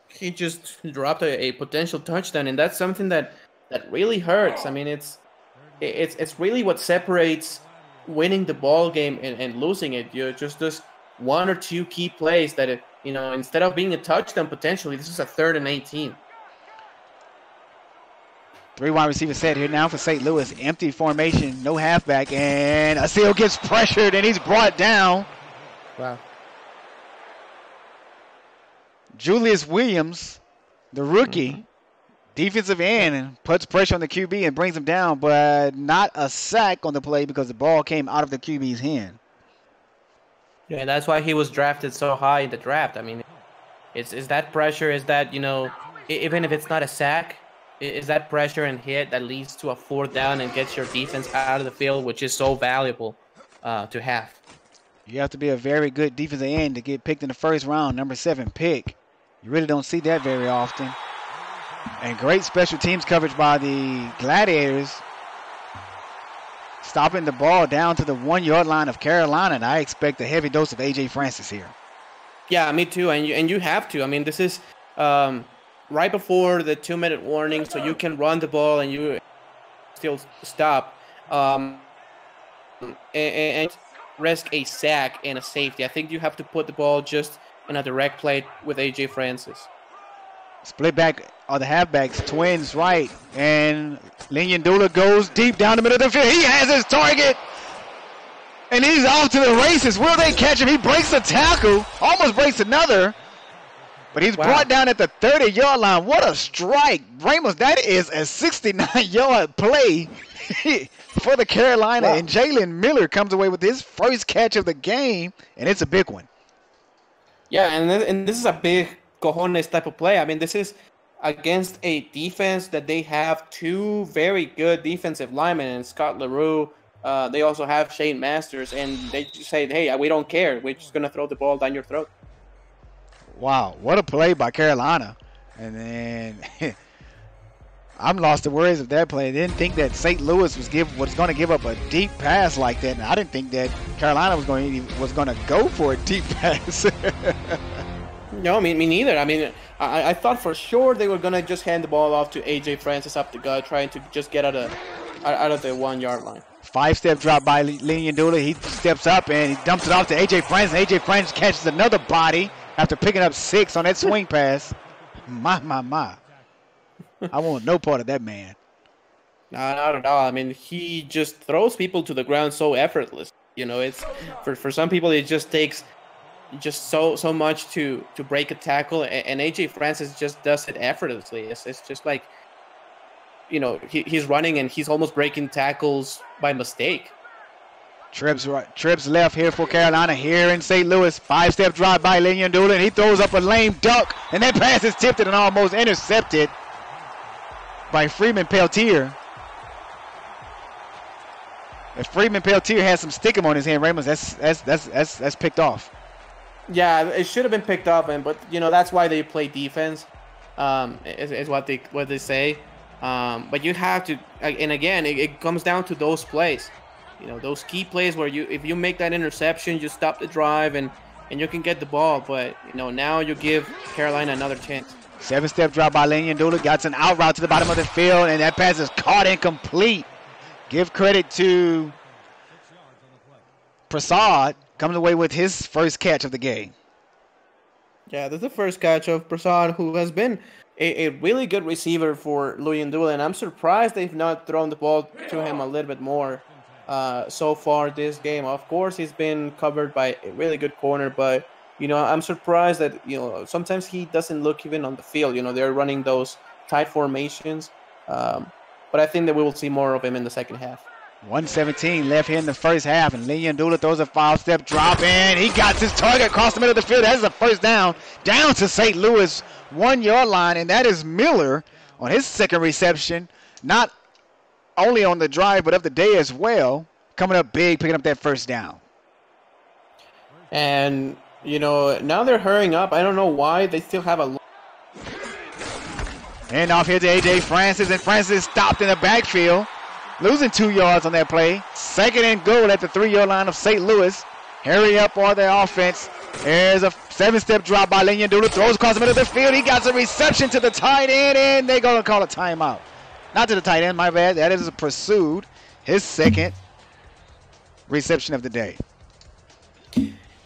He just dropped a potential touchdown, and that's something that really hurts. I mean, it's really what separates winning the ball game and losing it. You're just one or two key plays that, instead of being a touchdown potentially, this is a 3rd and 18.
3 wide receiver set here now for St. Louis. Empty formation, no halfback, and Asil gets pressured, and he's brought down.
Wow.
Julius Williams, the rookie, defensive end, and puts pressure on the QB and brings him down, but not a sack on the play because the ball came out of the QB's hand.
Yeah, that's why he was drafted so high in the draft. I mean, is that pressure, is that, even if it's not a sack, is that pressure and hit that leads to a 4th down and gets your defense out of the field, which is so valuable to have.
You have to be a very good defensive end to get picked in the 1st round, number 7 pick. You really don't see that very often. And great special teams coverage by the Gladiators, stopping the ball down to the 1-yard line of Carolina, and I expect a heavy dose of A.J. Francis here.
Yeah, me too, and you have to. I mean, this is right before the 2-minute warning, so you can run the ball and you still stop and risk a sack and a safety. I think you have to put the ball just in a direct play with A.J. Francis.
Split back are the halfbacks, Twins right, and Lynn goes deep down the middle of the field. He has his target, and he's off to the races. Will they catch him? He breaks the tackle, almost breaks another, but he's brought down at the 30-yard line. What a strike. Ramos, that is a 69-yard play for the Carolina, and Jalen Miller comes away with his first catch of the game, and it's a big one.
Yeah, and this is a big cojones type of play. I mean, this is against a defense that they have 2 very good defensive linemen, and Scott LaRue. They also have Shane Masters, and they just say, hey, we don't care. We're just going to throw the ball down your throat.
Wow, what a play by Carolina. And then I'm lost to words of that play. I didn't think that St. Louis was going to give up a deep pass like that, and I didn't think that Carolina was going to go for a deep pass.
No, me neither. I mean, I thought for sure they were going to just hand the ball off to A.J. Francis up the gut, trying to just get out of the 1-yard line.
5-step drop by Lynn. He steps up and he dumps it off to A.J. Francis. A.J. Francis catches another body after picking up 6 on that swing pass. My. I want no part of that man.
No, not at all. I mean, he just throws people to the ground so effortless. It's for some people it just takes just so much to break a tackle, and A.J. Francis just does it effortlessly. It's just like, he's running and he's almost breaking tackles by mistake.
Trips left here for Carolina here in St. Louis. 5-step drop by Lynn, and he throws up a lame duck, and that pass is tipped and almost intercepted by Freeman Peltier. If Freeman Peltier has some stickum on his hand, Ramos, that's picked off.
Yeah, it should have been picked up, but that's why they play defense. Is what they say. But you have to, and again, it comes down to those plays. Those key plays where if you make that interception, you stop the drive and you can get the ball. But now you give Carolina another chance.
7-step drop by Lynn. Dula got an out route to the bottom of the field, and that pass is caught incomplete. Give credit to Prasad, coming away with his first catch of the game.
Yeah, that's the first catch of Prasad, who has been a really good receiver for Luyendula, and I'm surprised they've not thrown the ball to him a little bit more so far this game. Of course, he's been covered by a really good corner, but I'm surprised that sometimes he doesn't look even on the field. They're running those tight formations, but I think that we will see more of him in the second half.
1:17 left here in the first half, and Lynn Dula throws a 5-step drop in. He got his target across the middle of the field. That's a first down to St. Louis 1-yard line, and that is Miller on his second reception, not only on the drive but of the day as well, coming up big, picking up that first down.
And now they're hurrying up. I don't know why. They still have a
hand off here to A.J. Francis, and Francis stopped in the backfield, losing 2 yards on that play. Second and goal at the 3-yard line of St. Louis. Hurry up on the offense. There's a 7-step drop by Lynn Dula. Throws across the middle of the field. He got some reception to the tight end, and they're going to call a timeout. Not to the tight end, my bad. That is pursued. His second reception of the day.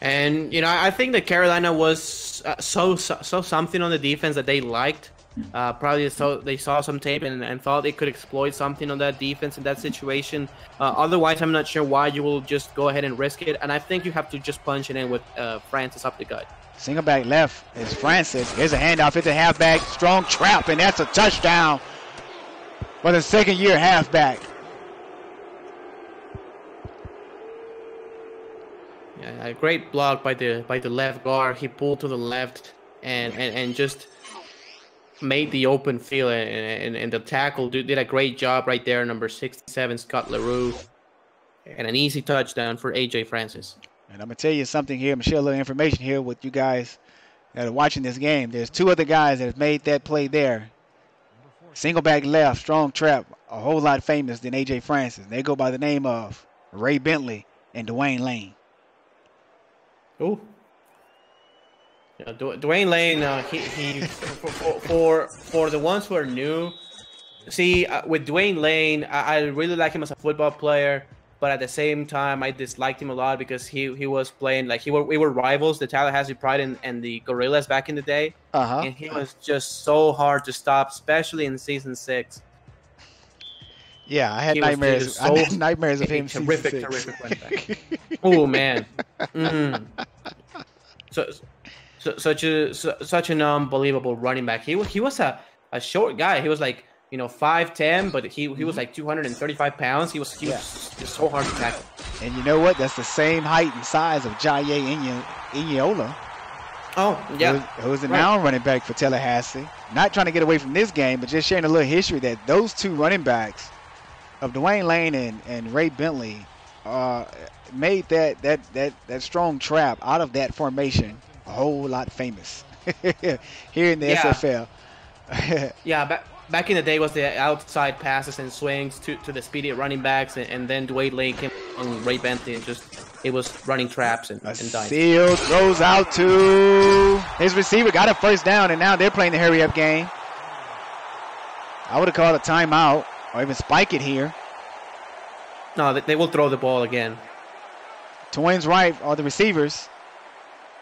And, I think that Carolina was so something on the defense that they liked. Probably they saw some tape and thought they could exploit something on that defense in that situation. Otherwise, I'm not sure why you will just go ahead and risk it. And I think you have to just punch it in with Francis up the gut.
Single back left is Francis. Here's a handoff. It's a halfback. Strong trap, and that's a touchdown for the second-year halfback.
Yeah, a great block by the left guard. He pulled to the left and just made the open field, and the tackle did a great job right there. Number 67, Scott LaRue, and an easy touchdown for A.J. Francis.
And I'm going to tell you something here. I'm going to share a little information here with you guys that are watching this game. There's 2 other guys that have made that play there. Single back left, strong trap, a whole lot famous than A.J. Francis. They go by the name of Ray Bentley and Dwayne Lane.
Oh. Dwayne Lane, he for the ones who are new, see, with Dwayne Lane, I really like him as a football player, but at the same time, I disliked him a lot because he was playing like we were rivals, the Tallahassee Pride and the Gorillas back in the day, and he was just so hard to stop, especially in season 6.
Yeah, I had nightmares. I had nightmares of him.
Terrific running back. Oh man. Such an unbelievable running back. He was a short guy. He was like 5'10", but he was like 235 pounds. He was just so hard to tackle.
And you know what? That's the same height and size of Jaye Inyola.
Oh yeah,
who's the now running back for Tallahassee. Not trying to get away from this game, but just sharing a little history that those 2 running backs of Dwayne Lane and Ray Bentley made that strong trap out of that formation a whole lot famous here in the SFL.
Yeah, back in the day was the outside passes and swings to the speedy running backs, and then Dwayne Lane came on Ray Bentley and it was running traps and dimes.
Seal throws out to his receiver, got a first down, and now they're playing the hurry-up game. I would have called a timeout or even spike it here.
No, they will throw the ball again.
Twins right are the receivers.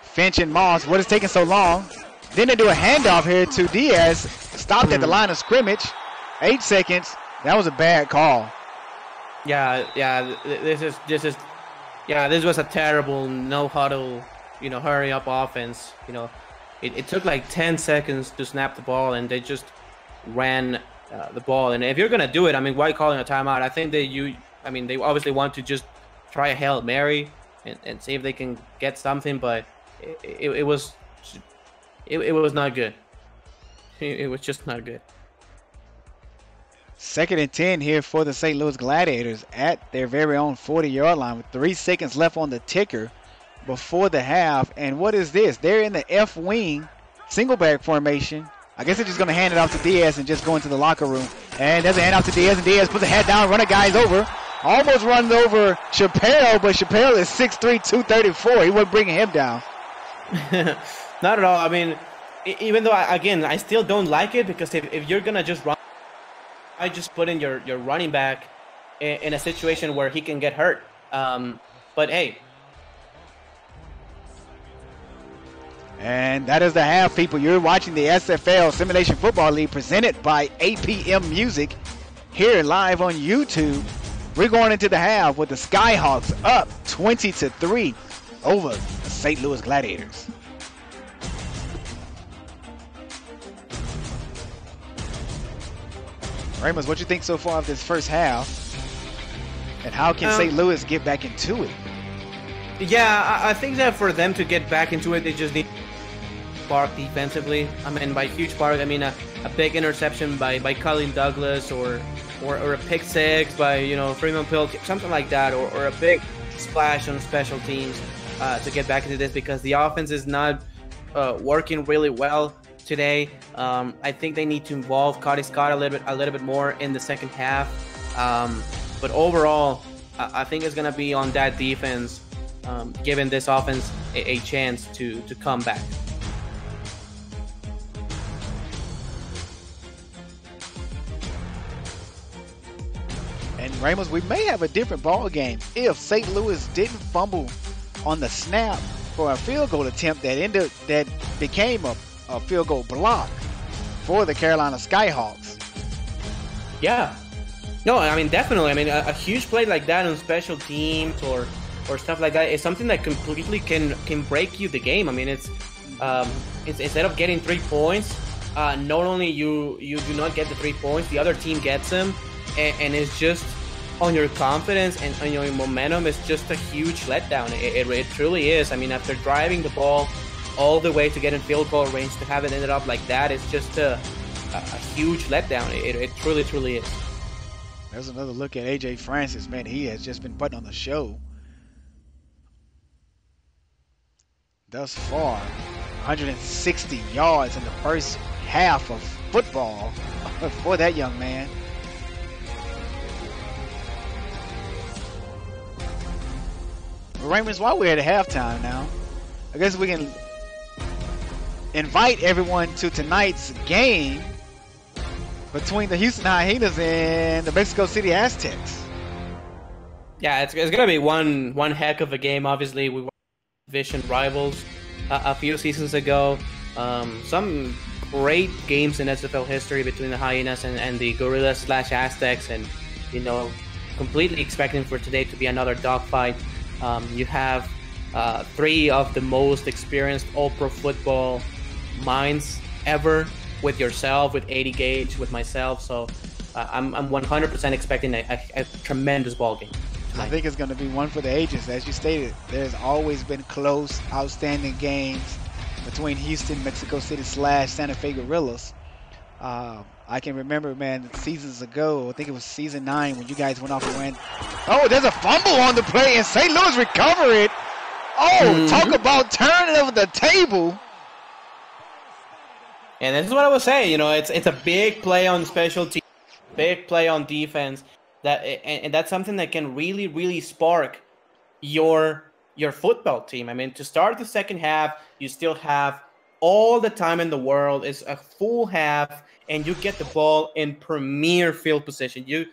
Finch and Moss. What is taking so long? Then they do a handoff here to Diaz. Stopped at the line of scrimmage. 8 seconds. That was a bad call.
Yeah. This was a terrible no huddle, hurry up offense. It took like 10 seconds to snap the ball, and they just ran the ball. And if you're gonna do it, why calling a timeout? I think they obviously want to just try a Hail Mary and see if they can get something, but it was not good. It was just not good.
Second and 10 here for the St. Louis Gladiators at their very own 40-yard line with 3 seconds left on the ticker before the half. And what is this? They're in the F wing single back formation. I guess they're just going to hand it off to Diaz and just go into the locker room. And there's a hand off to Diaz, and Diaz puts a head down, running guys over. Almost runs over Chappelle, but Chappelle is 6'3", 234. He wasn't bringing him down.
Not at all. I mean, even though, I still don't like it, because if you're going to just run, I just put in your running back in a situation where he can get hurt. But, hey.
And that is the half, people. You're watching the SFL Simulation Football League presented by APM Music here live on YouTube. We're going into the half with the Skyhawks up 20-3 over the St. Louis Gladiators. Ramos, what you think so far of this first half? And how can St. Louis get back into it?
Yeah, I think that for them to get back into it, they just need spark defensively. I mean, by huge spark, I mean a big interception by Colin Douglas, or a pick six by, Freeman Pilk, something like that, or a big splash on special teams to get back into this, because the offense is not working really well today. I think they need to involve Cody Scott a little bit more in the second half. But overall, I think it's going to be on that defense, giving this offense a chance to come back.
And Ramos, we may have a different ball game if St. Louis didn't fumble on the snap for a field goal attempt that became a field goal block for the Carolina Skyhawks.
Yeah. No, I mean, definitely. I mean, a huge play like that on special teams or stuff like that is something that completely can break you the game. I mean, it's instead of getting 3 points, not only you do not get the 3 points, the other team gets them, and it's just on your confidence and on your momentum. It's just a huge letdown. It truly is. I mean, after driving the ball all the way to get in field goal range, to have it ended up like that, it's just a huge letdown. It truly, truly is.
There's another look at A.J. Francis. Man, he has just been putting on the show thus far. 160 yards in the first half of football for that young man. Raymond, while we're at halftime now, I guess we can invite everyone to tonight's game between the Houston Hyenas and the Mexico City Aztecs.
Yeah, it's going to be one heck of a game. Obviously, we were division rivals a few seasons ago. Some great games in SFL history between the Hyenas and the Gorillas / Aztecs, and completely expecting for today to be another dogfight. You have 3 of the most experienced all-pro football minds ever, with yourself, with 80 Gage, with myself. So I'm 100% expecting a tremendous ball game tonight.
I think it's going to be one for the ages. As you stated, there's always been close, outstanding games between Houston, Mexico City / Santa Fe Gorillas. I can remember, man, seasons ago, I think it was season 9 when you guys went off and went. Oh, there's a fumble on the play, and St. Louis recover it. Oh, talk about turning over the table.
And this is what I was saying. It's a big play on special teams, big play on defense. And that's something that can really, really spark your football team. I mean, to start the second half, you still have all the time in the world. It's a full half, and you get the ball in premier field position. You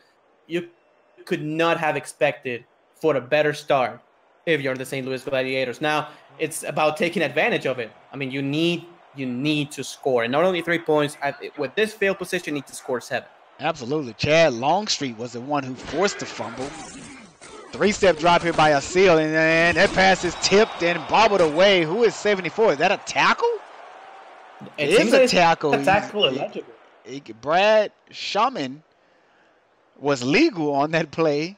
could not have expected for a better start if you're the St. Louis Gladiators. Now, it's about taking advantage of it. I mean, you need to score, and not only 3 points. With this field position, you need to score 7.
Absolutely. Chad Longstreet was the one who forced the fumble. 3-step drop here by Asil, and that pass is tipped and bobbled away. Who is 74? Is that a tackle? It is a tackle.
A tackle eligible.
Brad Shaman was legal on that play.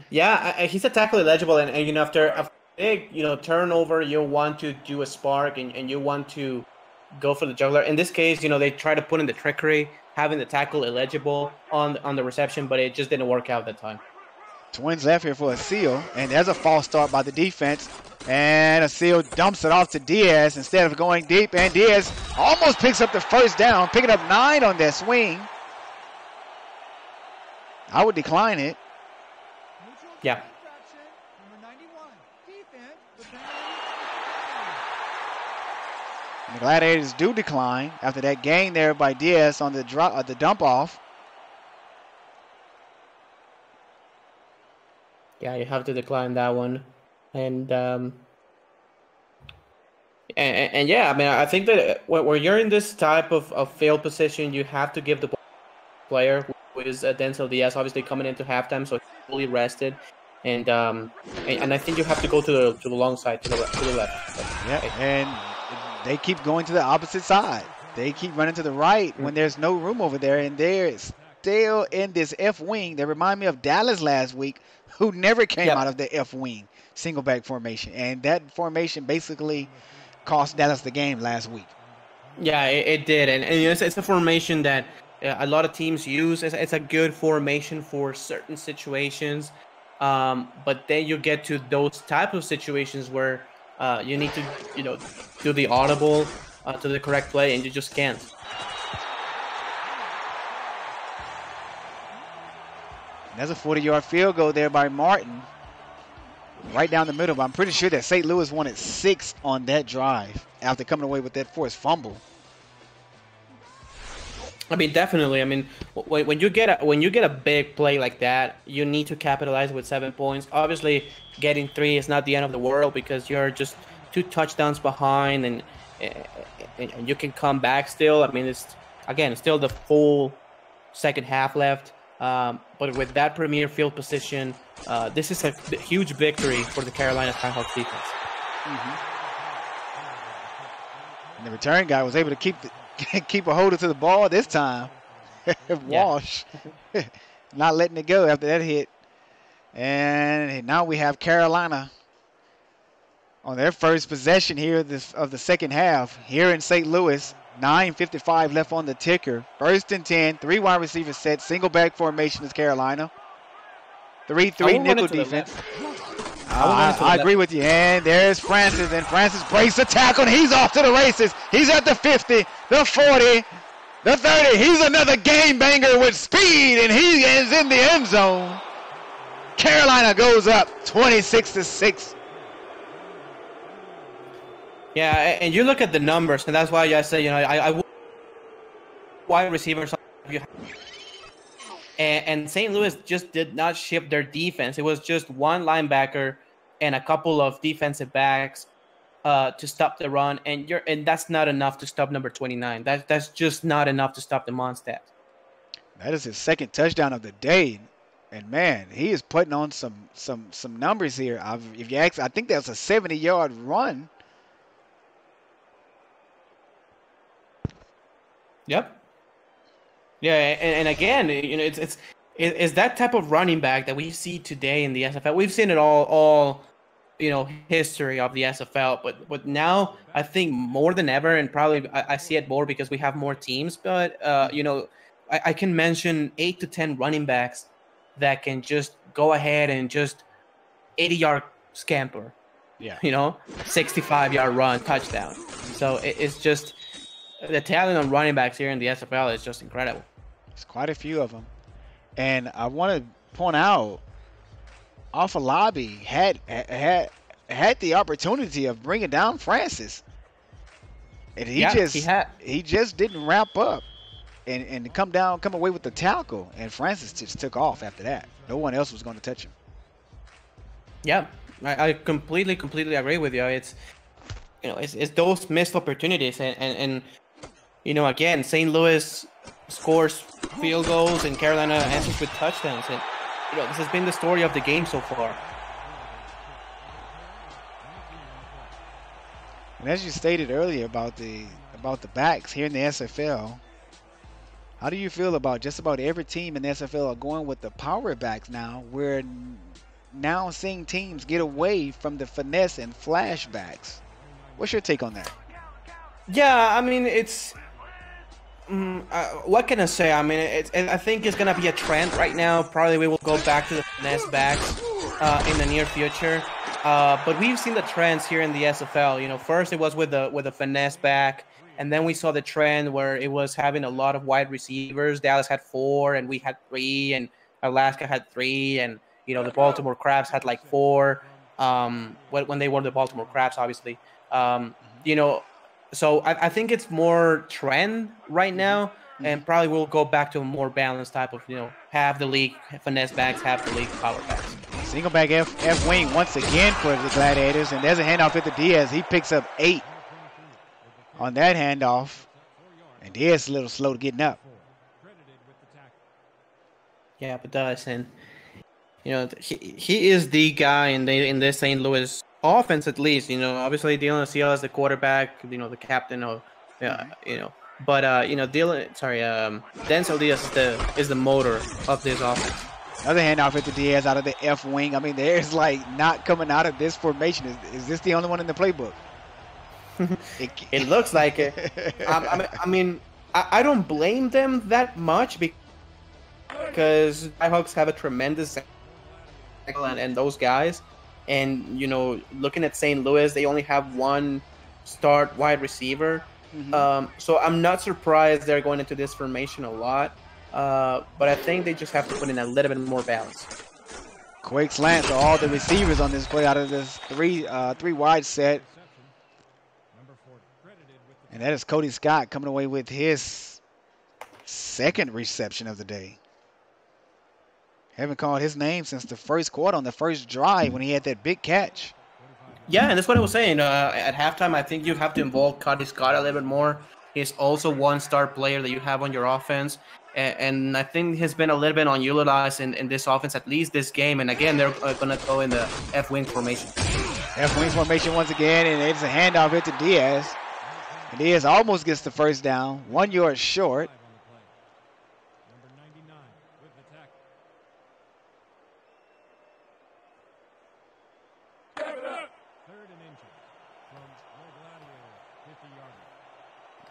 Yeah, he's a tackle eligible, and after a big turnover, you want to do a spark, and you want to go for the juggler. In this case, you know, they try to put in the trickery, having the tackle illegible on the reception, but it just didn't work out that time.
Twins left here for a seal, and there's a false start by the defense. And a seal dumps it off to Diaz instead of going deep, and Diaz almost picks up the first down, picking up 9 on that swing. I would decline it.
Yeah.
And the Gladiators do decline after that gain there by Diaz on the dump off.
Yeah, you have to decline that one. And yeah, I mean, I think that when you're in this type of field position, you have to give the player, who is Denzel Diaz, obviously coming into halftime, so he's fully rested. And I think you have to go to the long side, to the left.
Yeah, and they keep going to the opposite side. They keep running to the right when there's no room over there, and they're still in this F wing. They remind me of Dallas last week, who never came out of the F wing single back formation, and that formation basically cost Dallas the game last week.
Yeah, it did, and it's a formation that a lot of teams use. It's a good formation for certain situations, but then you get to those type of situations where you need to, you know, do the audible to the correct play, and you just can't.
That's a 40-yard field goal there by Martin. Right down the middle, but I'm pretty sure that St. Louis wanted 6 on that drive after coming away with that forced fumble.
I mean, definitely. I mean, when you get a big play like that, you need to capitalize with 7 points. Obviously, getting 3 is not the end of the world because you're just 2 touchdowns behind, and you can come back still. I mean, it's still the full second half left. But with that premier field position, this is a huge victory for the Carolina Skyhawks defense.
And the return guy was able to keep a hold of the ball this time. Walsh not letting it go after that hit. And now we have Carolina on their first possession here of the second half here in St. Louis. 9:55 left on the ticker. 1st and 10, 3 wide receiver set, single back formation is Carolina. 3-3 nickel defense. I agree with you. And there's Francis, and Francis breaks the tackle, and he's off to the races. He's at the 50, the 40, the 30. He's another game banger with speed, and he is in the end zone. Carolina goes up 26-6.
Yeah, and you look at the numbers, and that's why I say, you know, I wide receivers. And St. Louis just did not ship their defense. It was just one linebacker and a couple of defensive backs to stop the run, and that's not enough to stop number 29. That's just not enough to stop the Mondstadt.
That is his second touchdown of the day, and man, he is putting on some numbers here. If you ask, I think that's a 70-yard run.
Yep. Yeah, and again, you know, it's that type of running back that we see today in the SFL. We've seen it all, you know, history of the SFL, but now I think more than ever, and probably I see it more because we have more teams. But you know, I can mention 8 to 10 running backs that can just go ahead and just 80-yard scamper.
Yeah.
You know, 65-yard run, touchdown. So it's just. The talent on running backs here in the SFL is just incredible.
There's quite a few of them. And I want to point out, Afalabi had the opportunity of bringing down Francis. And he just didn't wrap up and come away with the tackle. And Francis just took off after that. No one else was going to touch him.
Yeah, I completely agree with you. It's, you know, it's those missed opportunities, and you know, again, St. Louis scores field goals and Carolina answers with touchdowns, and you know, this has been the story of the game so far.
And as you stated earlier about the backs here in the SFL, how do you feel about just about every team in the SFL are going with the power backs now? We're now seeing teams get away from the finesse and flashbacks. What's your take on that?
Yeah, I mean, it's what can I say? I mean, I think it's gonna be a trend right now. Probably we will go back to the finesse backs in the near future. But we've seen the trends here in the SFL. You know, first it was with the finesse back, and then we saw the trend where it was having a lot of wide receivers. Dallas had 4, and we had 3, and Alaska had 3, and you know the Baltimore Crabs had like 4. When they were the Baltimore Crabs, obviously. You know, so I think it's more trend right now, and probably we'll go back to a more balanced type of, you know, half the league finesse backs, half the league power backs.
Single back F wing once again for the Gladiators, and there's a handoff at the Diaz. He picks up 8 on that handoff, and Diaz is a little slow to getting up.
Yeah, but does, and you know he is the guy in this St. Louis offense, at least. You know, obviously Dylan Seal is the quarterback, you know, the captain of, you know, but you know, Denzel Diaz is the motor of this offense.
Another handoff at the Diaz out of the F wing. I mean, there's like not coming out of this formation. Is this the only one in the playbook?
It looks like it. I mean, I don't blame them that much because Hawks have a tremendous and those guys. And, you know, looking at St. Louis, they only have 1 start wide receiver. So I'm not surprised they're going into this formation a lot. But I think they just have to put in a little bit more balance.
Quake slants are all the receivers on this play out of this three wide set. And that is Cody Scott coming away with his 2nd reception of the day. Haven't called his name since the first quarter on the first drive when he had that big catch.
Yeah, and that's what I was saying. At halftime, I think you have to involve Cody Scott a little bit more. He's also 1 star player that you have on your offense. And I think he's been a little bit unutilized in this offense, at least this game. And again, they're going to go in the F-wing formation.
F-wing formation once again, and it's a handoff hit to Diaz. And Diaz almost gets the first down, 1 yard short.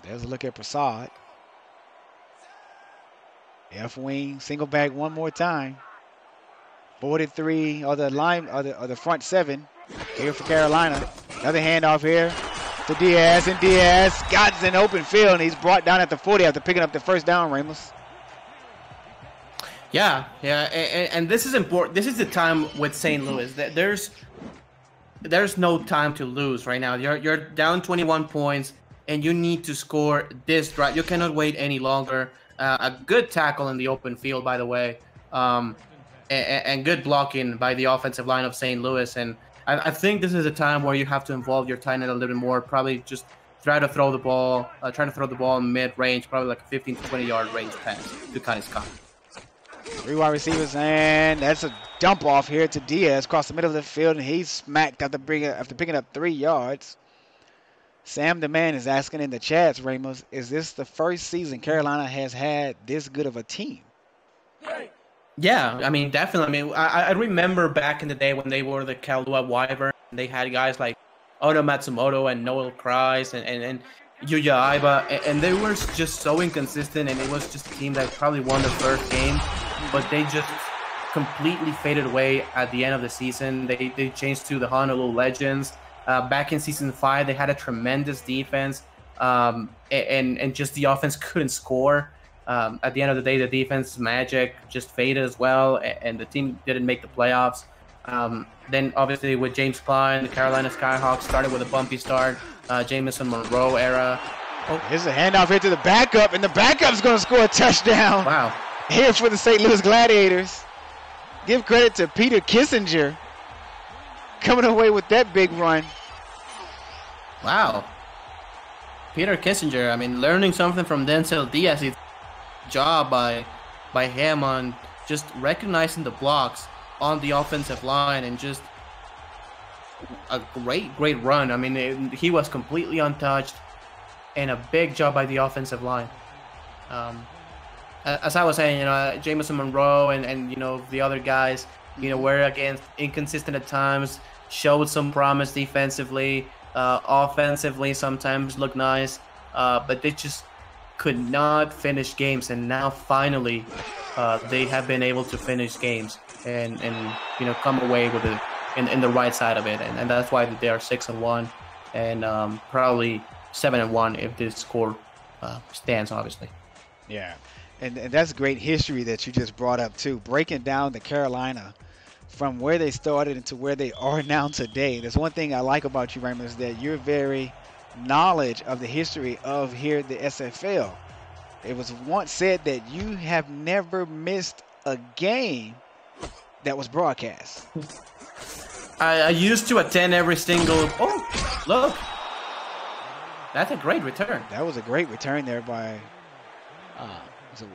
There's a look at Prasad. F-wing, single back one more time. 43 or the line or the front 7 here for Carolina. Another handoff here to Diaz, and Diaz got an open field, and he's brought down at the 40 after picking up the first down, Ramos.
Yeah, and this is important. This is the time with St. Louis. There's no time to lose right now. You're down 21 points, and you need to score this drive. You cannot wait any longer. A good tackle in the open field, by the way, and good blocking by the offensive line of St. Louis. And I think this is a time where you have to involve your tight end a little bit more. Probably just try to throw the ball in mid-range, probably like a 15 to 20-yard range pass to Connie Scott.
3 wide receivers, and that's a dump off here to Diaz across the middle of the field, and he's smacked after picking up 3 yards. Sam the Man is asking in the chats, Ramos, is this the first season Carolina has had this good of a team?
Yeah, I mean, definitely. I mean, I remember back in the day when they were the Kailua Wyvern, they had guys like Oda Matsumoto and Noel Kreis and Yuya Aiba, and they were just so inconsistent, and it was just a team that probably won the first game, but they just completely faded away at the end of the season. They changed to the Honolulu Legends. Back in season 5, they had a tremendous defense, and just the offense couldn't score. At the end of the day, the defense magic just faded as well, and the team didn't make the playoffs. Then, obviously, with James Klein, the Carolina Skyhawks started with a bumpy start. Jamison Monroe era.
Oh, here's a handoff here to the backup, and the backup's going to score a touchdown.
Wow.
Here for the St. Louis Gladiators. Give credit to Peter Kissinger coming away with that big run.
Wow. Peter Kissinger, I mean, learning something from Denzel Diaz. It's a job by him on just recognizing the blocks on the offensive line, and just a great run. I mean, he was completely untouched, and a big job by the offensive line. As I was saying, you know, Jamison Monroe and you know, the other guys, you know, were against inconsistent at times, showed some promise defensively. offensively sometimes look nice, but they just could not finish games. And now finally, they have been able to finish games and come away with it in the right side of it, and that's why they are 6-1, and probably 7-1 if this score stands, obviously.
Yeah, and that's great history that you just brought up too, breaking down the Carolina from where they started into where they are now today. There's one thing I like about you, Ramos, that you're very knowledge of the history of here at the SFL. It was once said that you have never missed a game that was broadcast.
I used to attend every single. Oh, look. That's a great return.
That was a great return there by was it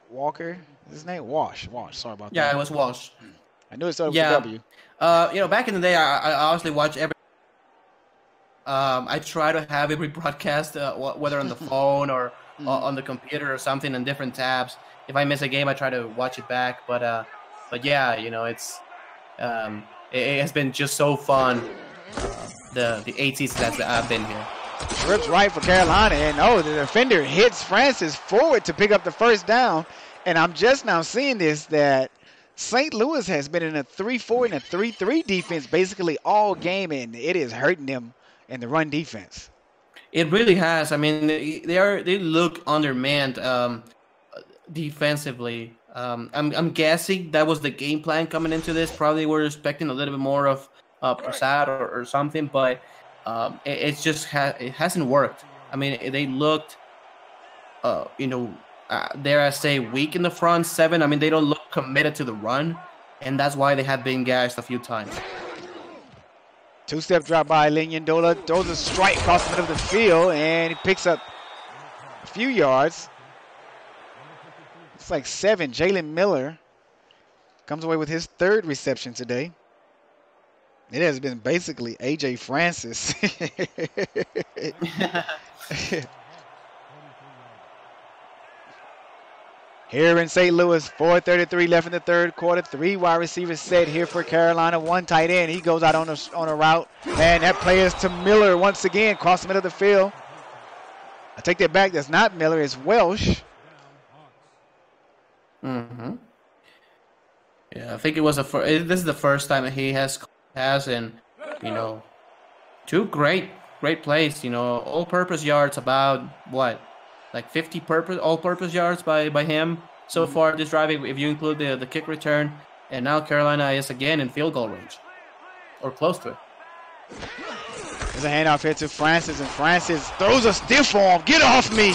Walker? Is his name? Wash. Sorry about that.
Yeah, it was Wash.
I knew it started with a W.
Back in the day, I obviously watched every. I try to have every broadcast, whether on the phone or on the computer or something, on different tabs. If I miss a game, I try to watch it back. But yeah, it's it has been just so fun. The 8 seasons that I've been here.
Trips right for Carolina, and the defender hits Francis forward to pick up the first down. And I'm just now seeing this, that St. Louis has been in a 3-4 and a 3-3 defense basically all game, and it is hurting them in the run defense.
It really has. I mean, they look undermanned defensively. I'm guessing that was the game plan coming into this. Probably we're expecting a little bit more of Prasad or something, but it just it hasn't worked. I mean, they looked, dare I say, weak in the front seven. I mean, they don't look committed to the run, and that's why they have been gashed a few times.
Two-step drop by Lynn. Throws a strike across the middle of the field, and he picks up a few yards. It's like 7. Jalen Miller comes away with his 3rd reception today. It has been basically A.J. Francis. Here in St. Louis, 4:33 left in the third quarter. 3 wide receivers set here for Carolina. 1 tight end. He goes out on a route. And that play is to Miller once again, across the middle of the field. I take that back. That's not Miller. It's Welsh.
Mm-hmm. Yeah, I think it was this is the first time that he has and 2 great plays. All-purpose yards, about what, like 50 all-purpose yards by him so far this drive, if you include the kick return. And now Carolina is again in field goal range, or close to it.
There's a handoff here to Francis, and Francis throws a stiff arm. Get off me!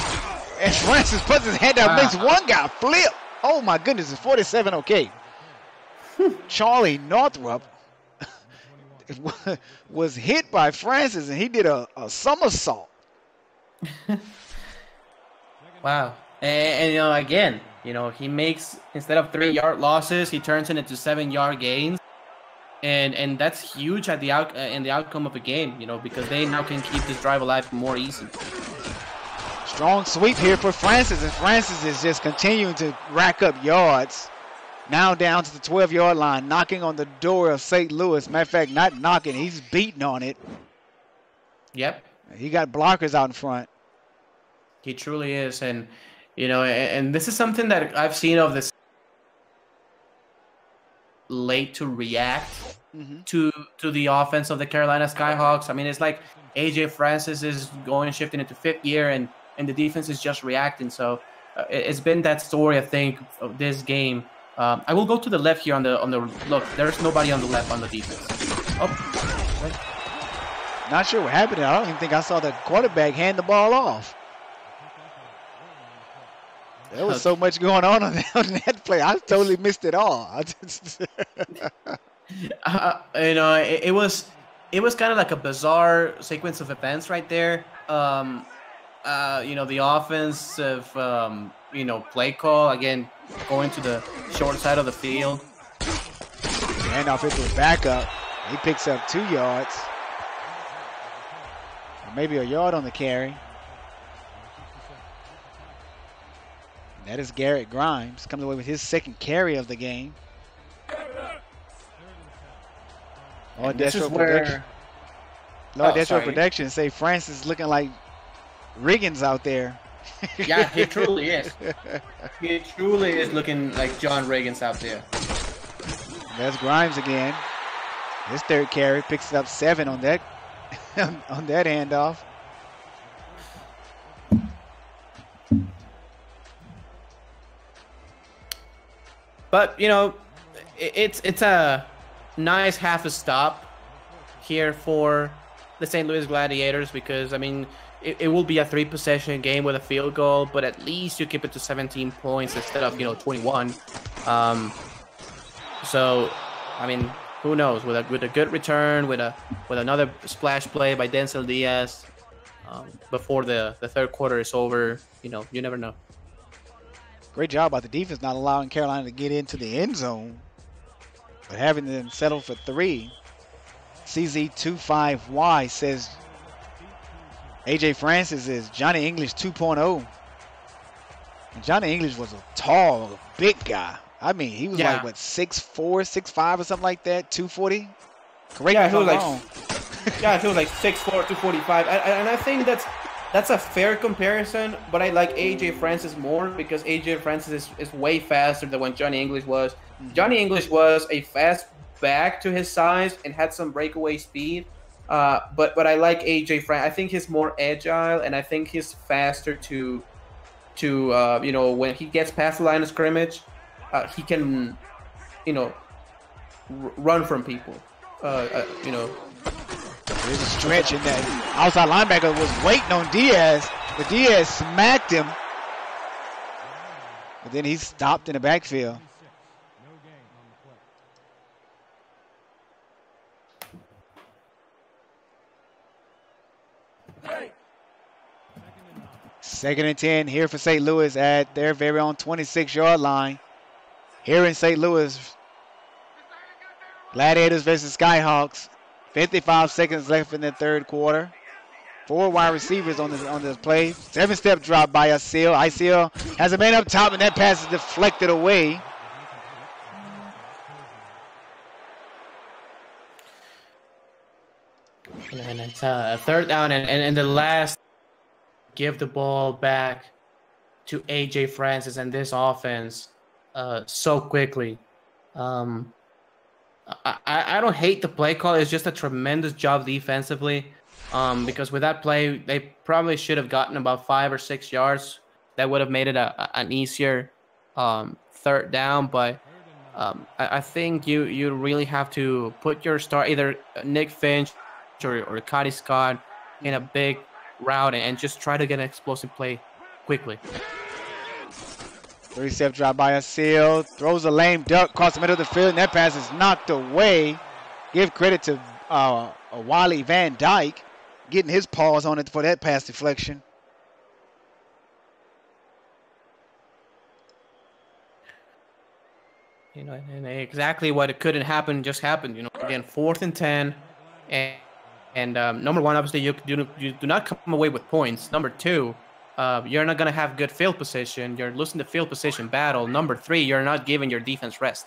And Francis puts his hand out, makes one guy flip. Oh my goodness, it's 47 okay. Charlie Northrup was hit by Francis, and he did a somersault.
Wow. And again, he makes, instead of 3-yard losses, he turns it into 7-yard gains. And that's huge at in the outcome of a game, because they now can keep this drive alive more easily.
Strong sweep here for Francis, and Francis is just continuing to rack up yards. Now down to the 12-yard line, knocking on the door of St. Louis. Matter of fact, not knocking, he's beating on it.
Yep.
He got blockers out in front.
He truly is, and and this is something that I've seen of this late to react to the offense of the Carolina Skyhawks. I mean, it's like AJ Francis is shifting into 5th year, and the defense is just reacting. So it's been that story, I think, of this game. I will go to the left here on the look. There's nobody on the left on the defense. Oh, right.
Not sure what happened. I don't even think I saw the quarterback hand the ball off. There was so much going on that play. I totally missed it all.
It was kind of like a bizarre sequence of events right there. The offensive, play call, again, going to the short side of the field.
Handoff into the backup. He picks up 2 yards. Or maybe a yard on the carry. That is Garrett Grimes. Comes away with his 2nd carry of the game.
This is where
Lord, that's your prediction. Say Francis looking like Riggins out there.
Yeah, he truly is. He truly is looking like John Riggins out there.
That's Grimes again. His third carry picks up 7 on that on that handoff.
But you know, it's a nice half a stop here for the St. Louis Gladiators because I mean it will be a 3-possession game with a field goal, but at least you keep it to 17 points instead of 21. So I mean, who knows? With a good return, with another splash play by Denzel Diaz before the third quarter is over, you never know.
Great job by the defense not allowing Carolina to get into the end zone, but having them settle for 3. CZ25Y says AJ Francis is Johnny English 2.0. And Johnny English was a tall, big guy. I mean, he was like, what, 6'4", 6'5", or something like that, 240? Correct me if I'm wrong.
Yeah, he was like 6'4", 245. And I think that's a fair comparison, but I like AJ Francis more because AJ Francis is way faster than when Johnny English was. Johnny English was a fast back to his size and had some breakaway speed. But I like AJ Francis. I think he's more agile, and I think he's faster to when he gets past the line of scrimmage, he can, run from people.
There's a stretch in that outside linebacker was waiting on Diaz, but Diaz smacked him. But then he stopped in the backfield. Second and 10 here for St. Louis at their very own 26-yard line. Here in St. Louis, Gladiators versus Skyhawks. 55 seconds left in the third quarter. 4 wide receivers on this play. 7-step drop by Isil. Isil has a man up top, and that pass is deflected away.
And it's a third down, and the last give the ball back to AJ Francis and this offense so quickly. I don't hate the play call. It's just a tremendous job defensively because with that play, they probably should have gotten about 5 or 6 yards. That would have made it an easier third down. But I think you really have to put your star, either Nick Finch or Cody Scott, in a big route and just try to get an explosive play quickly.
3-step drop by Isil, throws a lame duck across the middle of the field, and that pass is knocked away. Give credit to Wally Van Dyke getting his paws on it for that pass deflection.
And exactly what it couldn't happen just happened. Again, 4th and 10, and number one, obviously you do not come away with points. Number 2. You're not going to have good field position. You're losing the field position battle. Number 3, you're not giving your defense rest.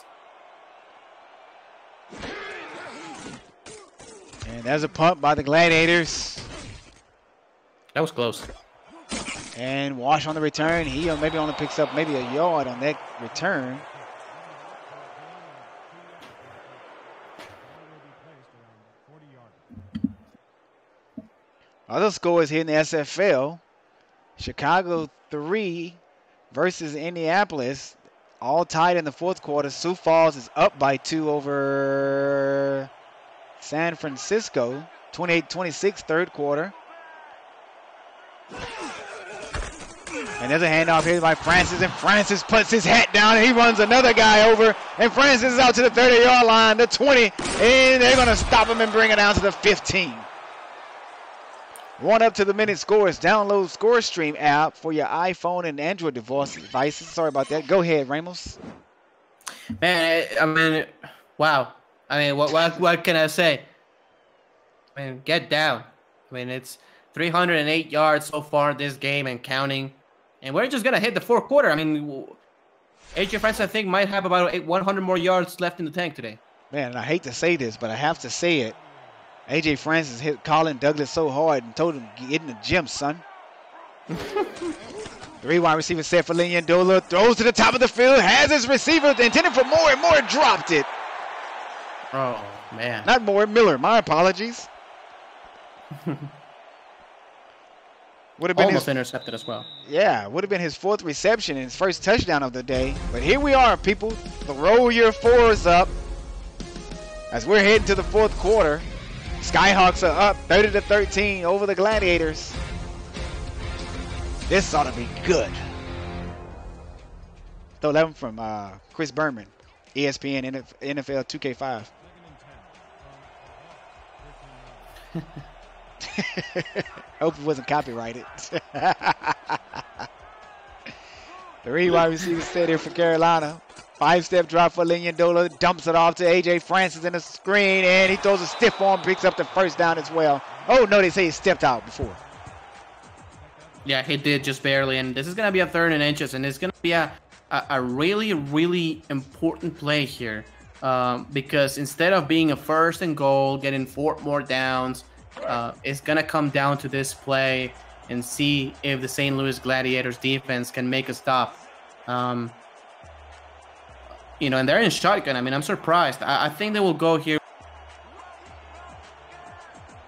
And there's a punt by the Gladiators.
That was close.
And Wash on the return. He maybe only picks up maybe a yard on that return. Other scores here in the SFL. Chicago 3 versus Indianapolis, all tied in the fourth quarter. Sioux Falls is up by 2 over San Francisco, 28-26 third quarter. And there's a handoff here by Francis, and Francis puts his hat down, and he runs another guy over, and Francis is out to the 30-yard line, the 20, and they're going to stop him and bring it down to the 15. One up to the minute scores. Download ScoreStream app for your iPhone and Android devices. Sorry about that. Go ahead, Ramos.
Man, I mean, wow. I mean, what can I say? I mean, get down. I mean, it's 308 yards so far this game and counting. And we're just going to hit the fourth quarter. I mean, AJ Francis, I think, might have about 100 more yards left in the tank today.
Man, I hate to say this, but I have to say it. AJ Francis hit Colin Douglas so hard and told him, get in the gym, son. 3 wide receiver set for Lynn. Dola throws to the top of the field, has his receiver intended for Moore, and Moore dropped it.
Oh, man.
Not Moore, Miller. My apologies. Would have been
almost intercepted as well.
Yeah, would have been his 4th reception and his first touchdown of the day. But here we are, people. The roll your 4s up as we're heading to the 4th quarter. Skyhawks are up 30-13 over the Gladiators. This ought to be good. Throw 11 from Chris Berman, ESPN NFL 2K5. Hope it wasn't copyrighted. 3 wide receivers set here for Carolina. 5-step drop for Dola. Dumps it off to AJ Francis in the screen, and he throws a stiff arm, picks up the first down as well. Oh no, they say he stepped out before.
Yeah, he did just barely, and this is gonna be a 3rd and inches, and it's gonna be a really, really important play here, because instead of being a 1st and goal, getting 4 more downs, it's gonna come down to this play and see if the St. Louis Gladiators defense can make a stop. You know, and they're in shotgun. I mean, I'm surprised. I think they will go here.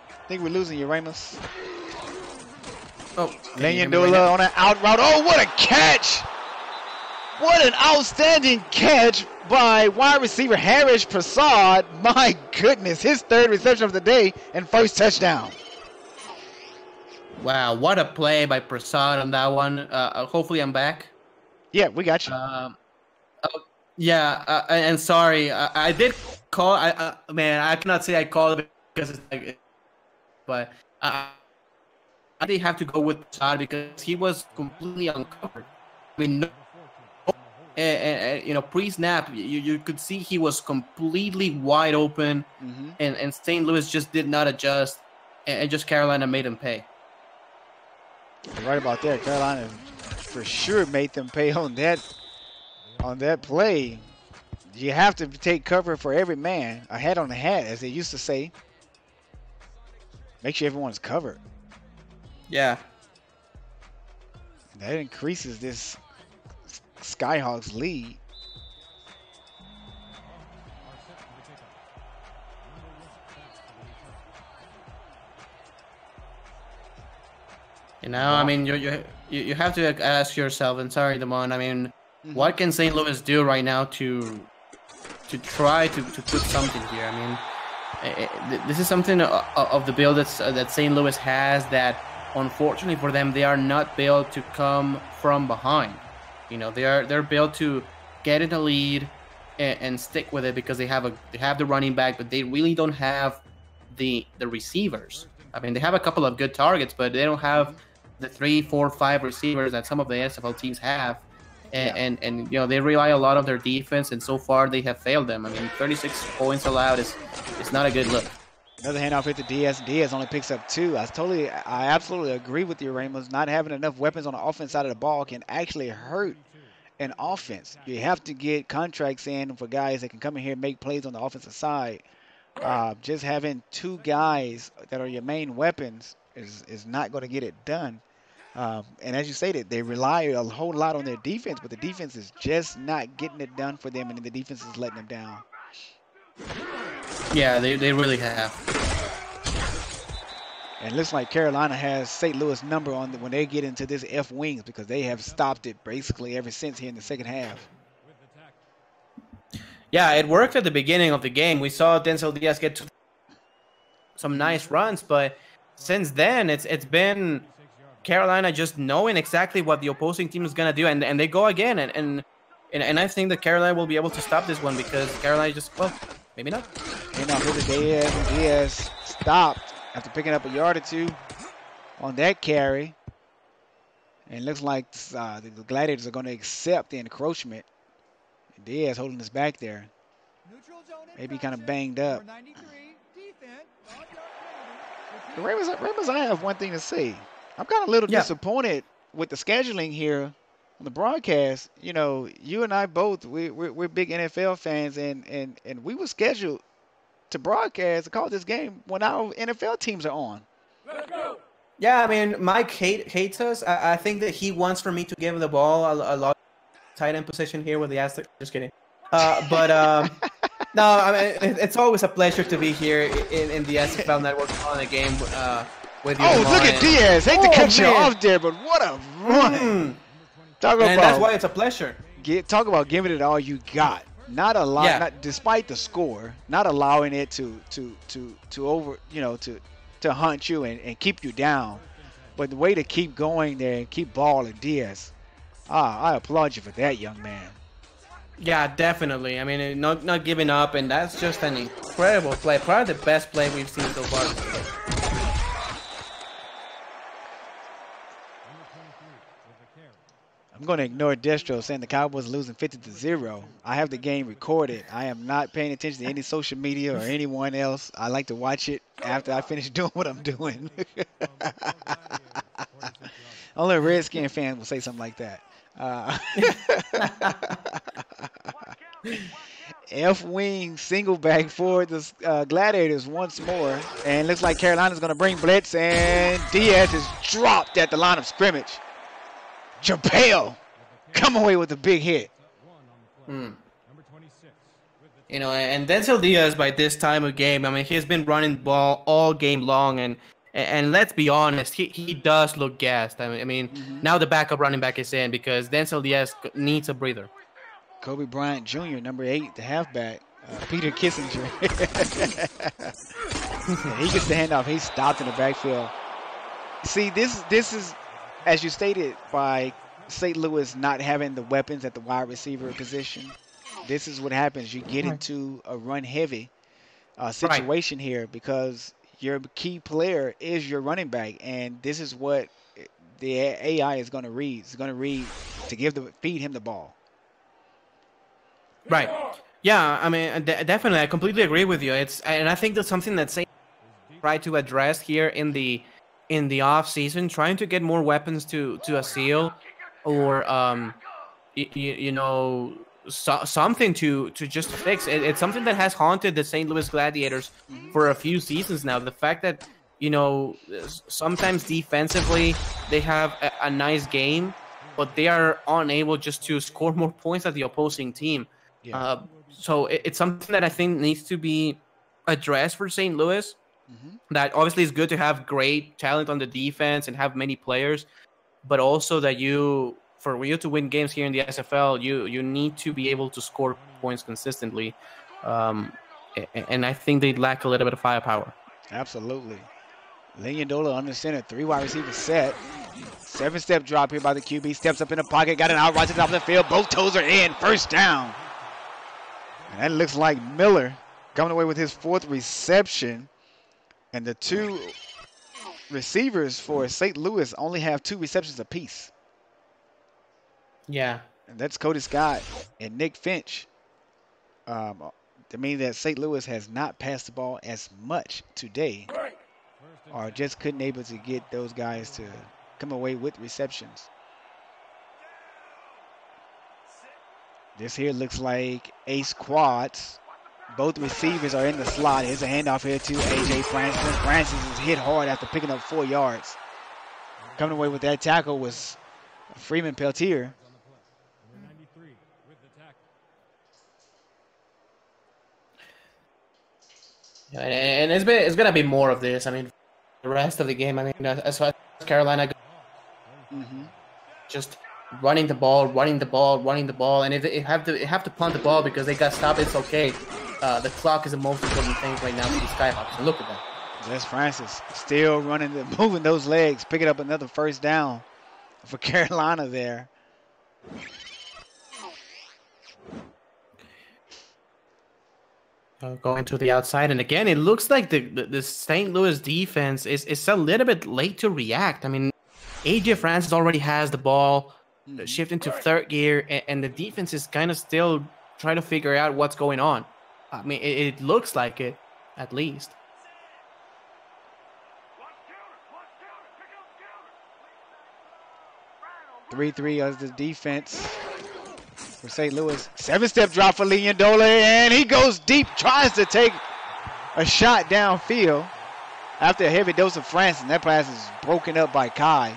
I think we're losing you, Ramos.
Oh,
Dola on an out route. Oh, what a catch! What an outstanding catch by wide receiver Harris Prasad. My goodness, his 3rd reception of the day and first touchdown.
Wow, what a play by Prasad on that one. Hopefully I'm back.
Yeah, we got you.
Yeah, and sorry, I did call. Man, I cannot say I called it because it's like, but I did have to go with Prasad because he was completely uncovered. I mean, and you know, pre-snap, you could see he was completely wide open, and St. Louis just did not adjust, and just Carolina made him pay.
You're right about that. Carolina for sure made them pay on that play. You have to take cover for every man, a hat on the hat, as they used to say. Make sure everyone's covered.
Yeah.
That increases this Skyhawks lead.
You know, I mean, you have to ask yourself, and sorry, Damon, I mean, what can St. Louis do right now to try to put something here? I mean, this is something of the build that St. Louis has that, unfortunately for them, they are not built to come from behind. You know, they're built to get in the lead and stick with it because they have the running back, but they really don't have the receivers. I mean, they have a couple of good targets, but they don't have the 3, 4, 5 receivers that some of the SFL teams have. And you know, they rely a lot on their defense, and so far they have failed them. I mean, 36 points allowed is not a good look.
Another handoff hit to Diaz. Diaz only picks up 2. I absolutely agree with you, Ramos. Not having enough weapons on the offense side of the ball can actually hurt an offense. You have to get contracts in for guys that can come in here and make plays on the offensive side. Just having 2 guys that are your main weapons is not going to get it done. And as you stated, they rely a whole lot on their defense, but the defense is just not getting it done for them, and the defense is letting them down.
Yeah, they really have.
And it looks like Carolina has St. Louis number on when they get into this F wings, because they have stopped it basically ever since here in the second half.
Yeah, it worked at the beginning of the game. We saw Denzel Diaz get some nice runs, but since then it's been Carolina just knowing exactly what the opposing team is gonna do, and they go again, and I think that Carolina will be able to stop this one because Carolina just, well, maybe not.
Hit the Diaz, and Diaz stopped after picking up a yard or 2 on that carry. And it looks like the Gladiators are going to accept the encroachment. Diaz holding us back there. Maybe kind of banged up. Ramos, I have one thing to say. I'm kind of a little disappointed with the scheduling here on the broadcast. You know, you and I both, we're big NFL fans, and we were scheduled to broadcast and call this game when our NFL teams are on.
Yeah, I mean, Mike hates us. I think that he wants for me to give the ball a lot of tight end position here with the Aztecs. Just kidding. No, I mean, it's always a pleasure to be here in the SFL Network on the game with you.
Oh, look at Diaz. Hate to cut you off there, but what a run.
That's why it's a pleasure.
Talk about giving it all you got. Not a lot, not, despite the score, not allowing it to over, to hunt you and keep you down. But the way to keep going there and keep balling, Diaz, I applaud you for that, young man.
Yeah, definitely. I mean, not giving up, and that's just an incredible play. Probably the best play we've seen so far.
I'm going to ignore Destro saying the Cowboys are losing 50-0. I have the game recorded. I am not paying attention to any social media or anyone else. I like to watch it after I finish doing what I'm doing. Only a Redskin fan will say something like that. F-wing single back for the Gladiators once more. And looks like Carolina's going to bring blitz. And Diaz is dropped at the line of scrimmage. Chappelle come away with a big hit.
And Denzel Diaz by this time of game, I mean, he's been running the ball all game long, and let's be honest, he does look gassed. I mean, now the backup running back is in because Denzel Diaz needs a breather.
Kobe Bryant Jr., number 8, the halfback, Peter Kissinger. He gets the handoff. He's stopped in the backfield. See, this is, as you stated, by St. Louis not having the weapons at the wide receiver position. This is what happens. You get into a run-heavy situation here because your key player is your running back, and this is what the AI is going to read. It's going to read to feed him the ball.
Right. Yeah, I mean, definitely, I completely agree with you. And I think that's something that St. tried to address here in the off season, trying to get more weapons to a seal, or something to just fix. It's something that has haunted the St. Louis Gladiators for a few seasons now. The fact that sometimes defensively they have a nice game, but they are unable just to score more points at the opposing team. Yeah. So it's something that I think needs to be addressed for St. Louis. That obviously is good to have great talent on the defense and have many players, but also that for you to win games here in the SFL, you need to be able to score points consistently. And I think they lack a little bit of firepower.
Absolutely. Lynn under center, 3 wide receivers set. 7-step drop here by the QB. Steps up in the pocket, got an out right to the top of the field. Both toes are in, first down. And that looks like Miller coming away with his 4th reception. And the 2 receivers for St. Louis only have 2 receptions apiece.
Yeah.
And that's Cody Scott and Nick Finch. That means that St. Louis has not passed the ball as much today, or just couldn't able to get those guys to come away with receptions. This here looks like ace quads. Both receivers are in the slot. Here's a handoff here to A.J. Francis. Francis is hit hard after picking up 4 yards. Coming away with that tackle was Freeman Peltier.
Yeah, and it's gonna be more of this. I mean, the rest of the game. I mean, as far as Carolina goes, just running the ball, and if they have to punt the ball because they got stopped, it's okay. The clock is the most important thing right now for the Skyhawks. And look at that.
There's Francis still running, moving those legs, picking up another first down for Carolina there.
Going to the outside, and again, it looks like the St. Louis defense is a little bit late to react. I mean, A.J. Francis already has the ball, shifting to 3rd gear, and the defense is kind of still trying to figure out what's going on. I mean, it looks like it, at least.
3-3 as the defense for St. Louis. 7-step drop for Lynn, and he goes deep, tries to take a shot downfield after a heavy dose of Francis. That pass is broken up by Kai.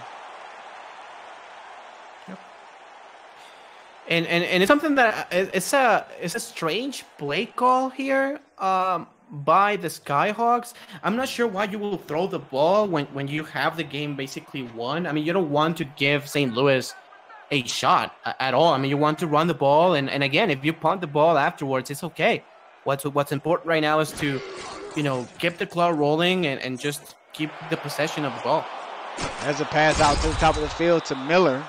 And it's something that it's a strange play call here by the Skyhawks. I'm not sure why you will throw the ball when you have the game basically won. I mean, you don't want to give St. Louis a shot at all. I mean, you want to run the ball, and again, if you punt the ball afterwards, it's okay. What's important right now is to, keep the clock rolling and just keep the possession of the ball.
There's a pass out to the top of the field to Miller.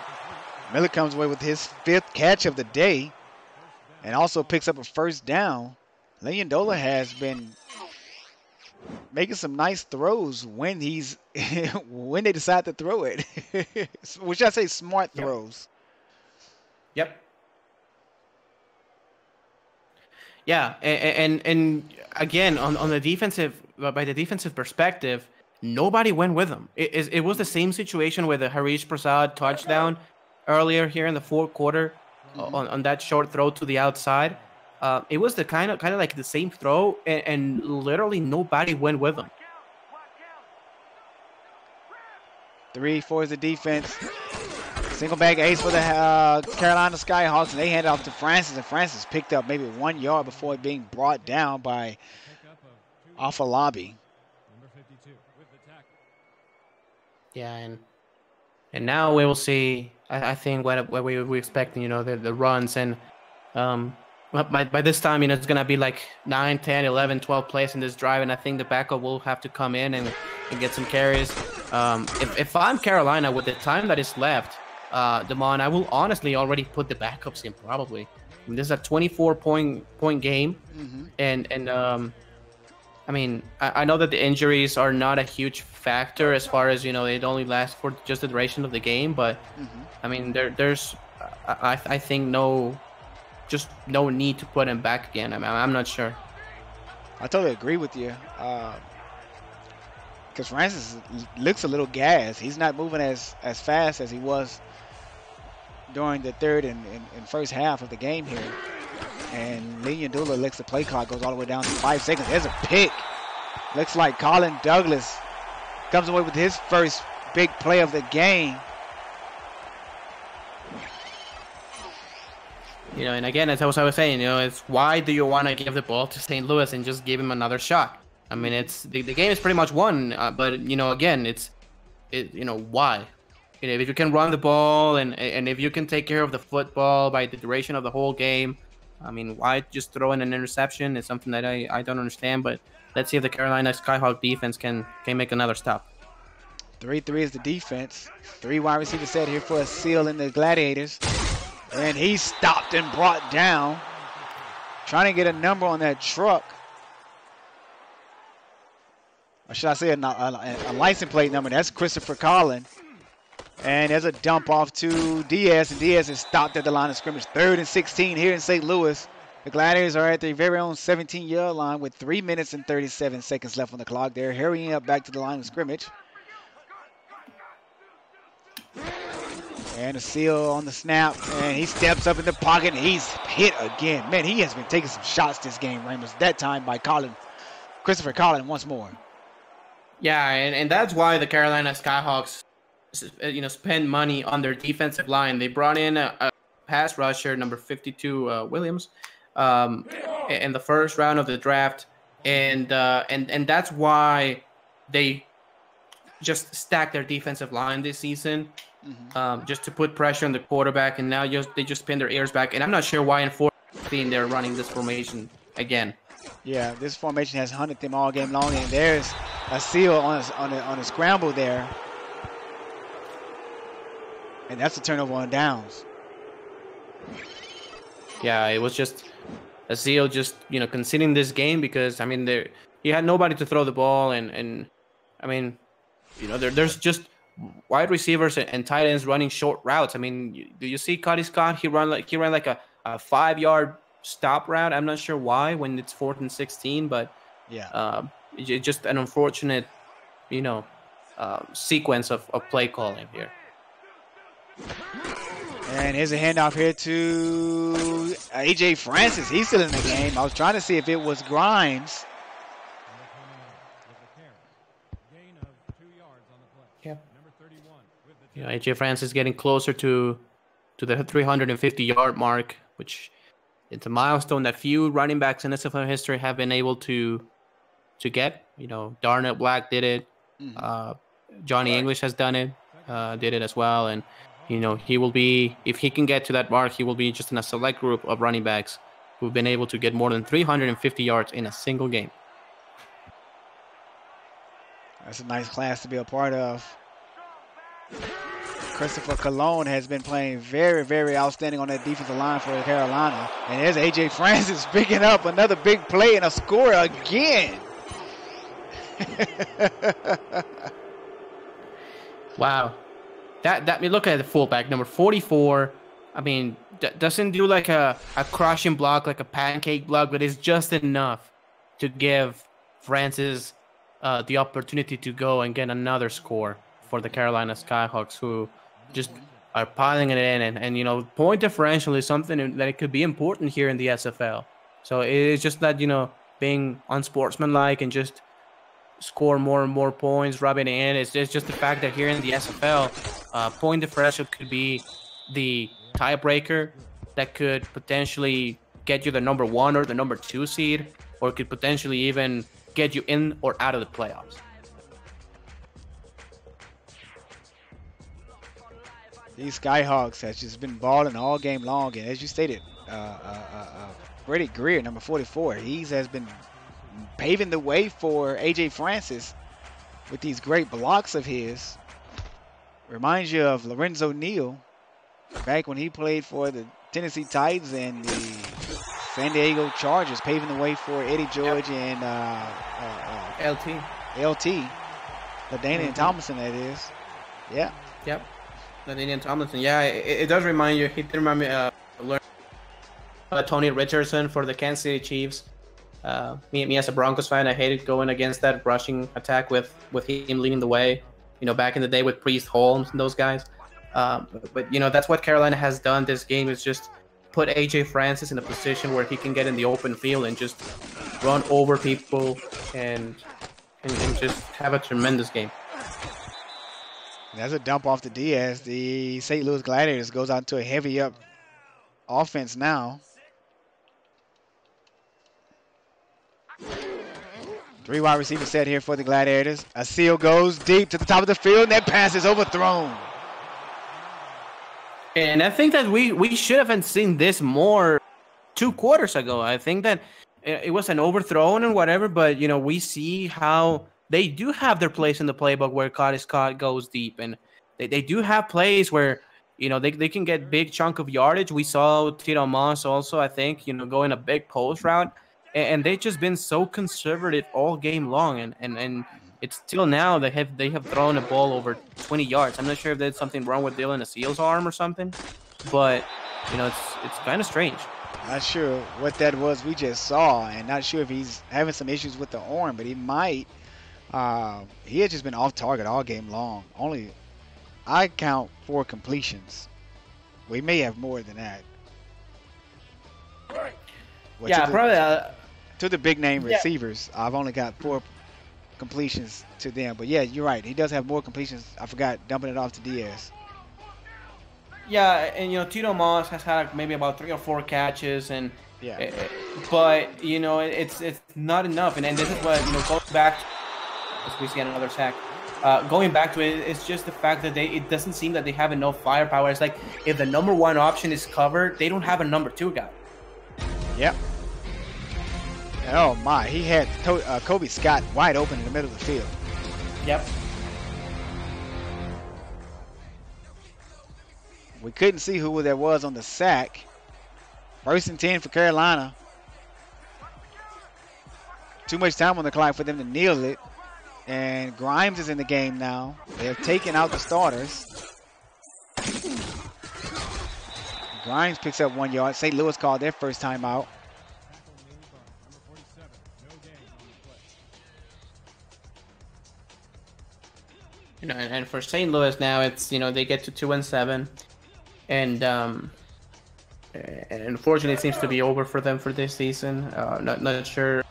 Miller comes away with his 5th catch of the day and also picks up a first down. Leondola has been making some nice throws when when they decide to throw it. Which I say smart throws.
Yep. Yeah, and again, on the defensive, by the defensive perspective, nobody went with him. It was the same situation with the Harish Prasad touchdown earlier here in the fourth quarter, on that short throw to the outside. It was the kind of like the same throw, and literally nobody went with him.
3-4 is the defense. Single back ace for the Carolina Skyhawks, and they hand it off to Francis, and Francis picked up maybe 1 yard before being brought down by Afalabi.
Yeah, and now we will see. I think what we expecting, the runs, and by this time, it's gonna be like 9, 10, 11, 12 plays in this drive, and I think the backup will have to come in and get some carries. If I'm Carolina with the time that is left, Damon, I will honestly already put the backups in probably. I mean, this is a 24-point game, and I mean, I know that the injuries are not a huge factor as far as, it only lasts for just the duration of the game. But, I mean, there's, I think, no need to put him back again. I mean, I'm not sure.
I totally agree with you. Because Francis looks a little gassed. He's not moving as fast as he was during the third and first half of the game here. And Leondola lets the play clock goes all the way down to 5 seconds. There's a pick. Looks like Colin Douglas comes away with his first big play of the game.
And again, as I was saying, it's why do you want to give the ball to St. Louis and just give him another shot? I mean, it's the game is pretty much won, but again, why? If you can run the ball and if you can take care of the football by the duration of the whole game, I mean, why just throw in an interception? It's something that I don't understand, but let's see if the Carolina Skyhawk defense can make another stop.
3-3 is the defense. 3 wide receivers set here for a seal in the Gladiators. And he's stopped and brought down. Trying to get a number on that truck. Or should I say a license plate number? That's Christopher Collin. And there's a dump off to Diaz, and Diaz is stopped at the line of scrimmage. 3rd and 16 here in St. Louis. The Gladiators are at their very own 17-yard line with 3 minutes and 37 seconds left on the clock. They're hurrying up back to the line of scrimmage. And a seal on the snap, and he steps up in the pocket, and he's hit again. Man, he has been taking some shots this game, Ramos. That time by Christopher Collin once more.
Yeah, and that's why the Carolina Skyhawks spend money on their defensive line. They brought in a pass rusher, number 52, Williams, in the first round of the draft, and that's why they just stacked their defensive line this season, just to put pressure on the quarterback. And now they just pin their ears back. And I'm not sure why in 14 they're running this formation again. Yeah,
this formation has hunted them all game long, and there's a seal on a scramble there. And that's a turnover on downs.
Yeah, it was just a seal just, conceding this game because, I mean, he had nobody to throw the ball. And I mean, there's just wide receivers and tight ends running short routes. I mean, do you see Cody Scott? He ran like a 5-yard stop route. I'm not sure why when it's 4th and 16, but yeah, it's just an unfortunate, sequence of play calling here.
And here's a handoff here to A.J. Francis. He's still in the game. I was trying to see if it was Grimes.
Yeah. You know, AJ Francis getting closer to the 350-yard mark, which it's a milestone that few running backs in NFL history have been able to get. You know, Darnell Black did it. Johnny English has done it, did it as well. And, you know, he will be, if he can get to that mark, he will be just in a select group of running backs who've been able to get more than 350 yards in a single game.
That's a nice class to be a part of. Christopher Cologne has been playing very, very outstanding on that defensive line for Carolina. And there's A.J. Francis picking up another big play and a score again.
Wow. That look at the fullback, number 44. I mean, doesn't do like a crushing block, like a pancake block, but it's just enough to give Francis the opportunity to go and get another score for the Carolina Skyhawks, who just are piling it in. And you know, point differential is something that it could be important here in the SFL. So it's just that, you know, being unsportsmanlike and just score more and more points, rubbing it in. It's just the fact that here in the SFL, point differential could be the tiebreaker that could potentially get you the number 1 or the number 2 seed, or could potentially even get you in or out of the playoffs.
These Skyhawks has just been balling all game long, and as you stated, Brady Greer, number 44, he has been paving the way for A.J. Francis with these great blocks of his. Reminds you of Lorenzo Neal back when he played for the Tennessee Titans and the San Diego Chargers, paving the way for Eddie George and LT, LaDainian Tomlinson, that is. Yeah.
Yep. LaDainian Tomlinson. Yeah, it does remind you. He did remind me of Tony Richardson for the Kansas City Chiefs. Me as a Broncos fan, I hated going against that rushing attack with him leading the way. You know, back in the day with Priest Holmes and those guys. But you know, that's what Carolina has done this game, is just put AJ Francis in a position where he can get in the open field and just run over people and just have a tremendous game.
That's a dump off to Diaz. The St. Louis Gladiators goes out to a heavy up offense now. 3 wide receiver set here for the Gladiators. A seal goes deep to the top of the field, and that pass is overthrown.
And I think that we should have seen this more 2 quarters ago. I think that it was an overthrown and whatever, but you know, we see how they do have their place in the playbook where Cody Scott goes deep, and they do have plays where, you know, they can get big chunk of yardage. We saw Tito Moss also, I think, you know, going a big post route, and they've just been so conservative all game long, and it's still now they have thrown a ball over 20 yards. I'm not sure if there's something wrong with Dylan Aseel's arm or something, but you know, it's kind of strange.
Not sure what that was we just saw, and not sure if he's having some issues with the arm, but he might. He had just been off target all game long. Only, I count 4 completions. We may have more than that. Well,
yeah, probably.
To the big name receivers, I've only got 4 completions to them. But yeah, you're right. He does have more completions. I forgot dumping it off to Diaz.
Yeah, and you know, Tito Moss has had maybe about 3 or 4 catches, and
yeah,
but you know, it's not enough. And this is what, you know, going back. As we see another sack. Going back to it, it's just the fact that it doesn't seem that they have enough firepower. It's like if the number 1 option is covered, they don't have a number 2 guy.
Yep. Oh my, he had Kobe Scott wide open in the middle of the field.
Yep.
We couldn't see who there was on the sack. 1st and 10 for Carolina. Too much time on the clock for them to kneel it. And Grimes is in the game now. They have taken out the starters. Grimes picks up 1 yard. St. Louis called their first time out.
You know, and for St. Louis now, it's, you know, they get to 2-7, and unfortunately, it seems to be over for them for this season. Not sure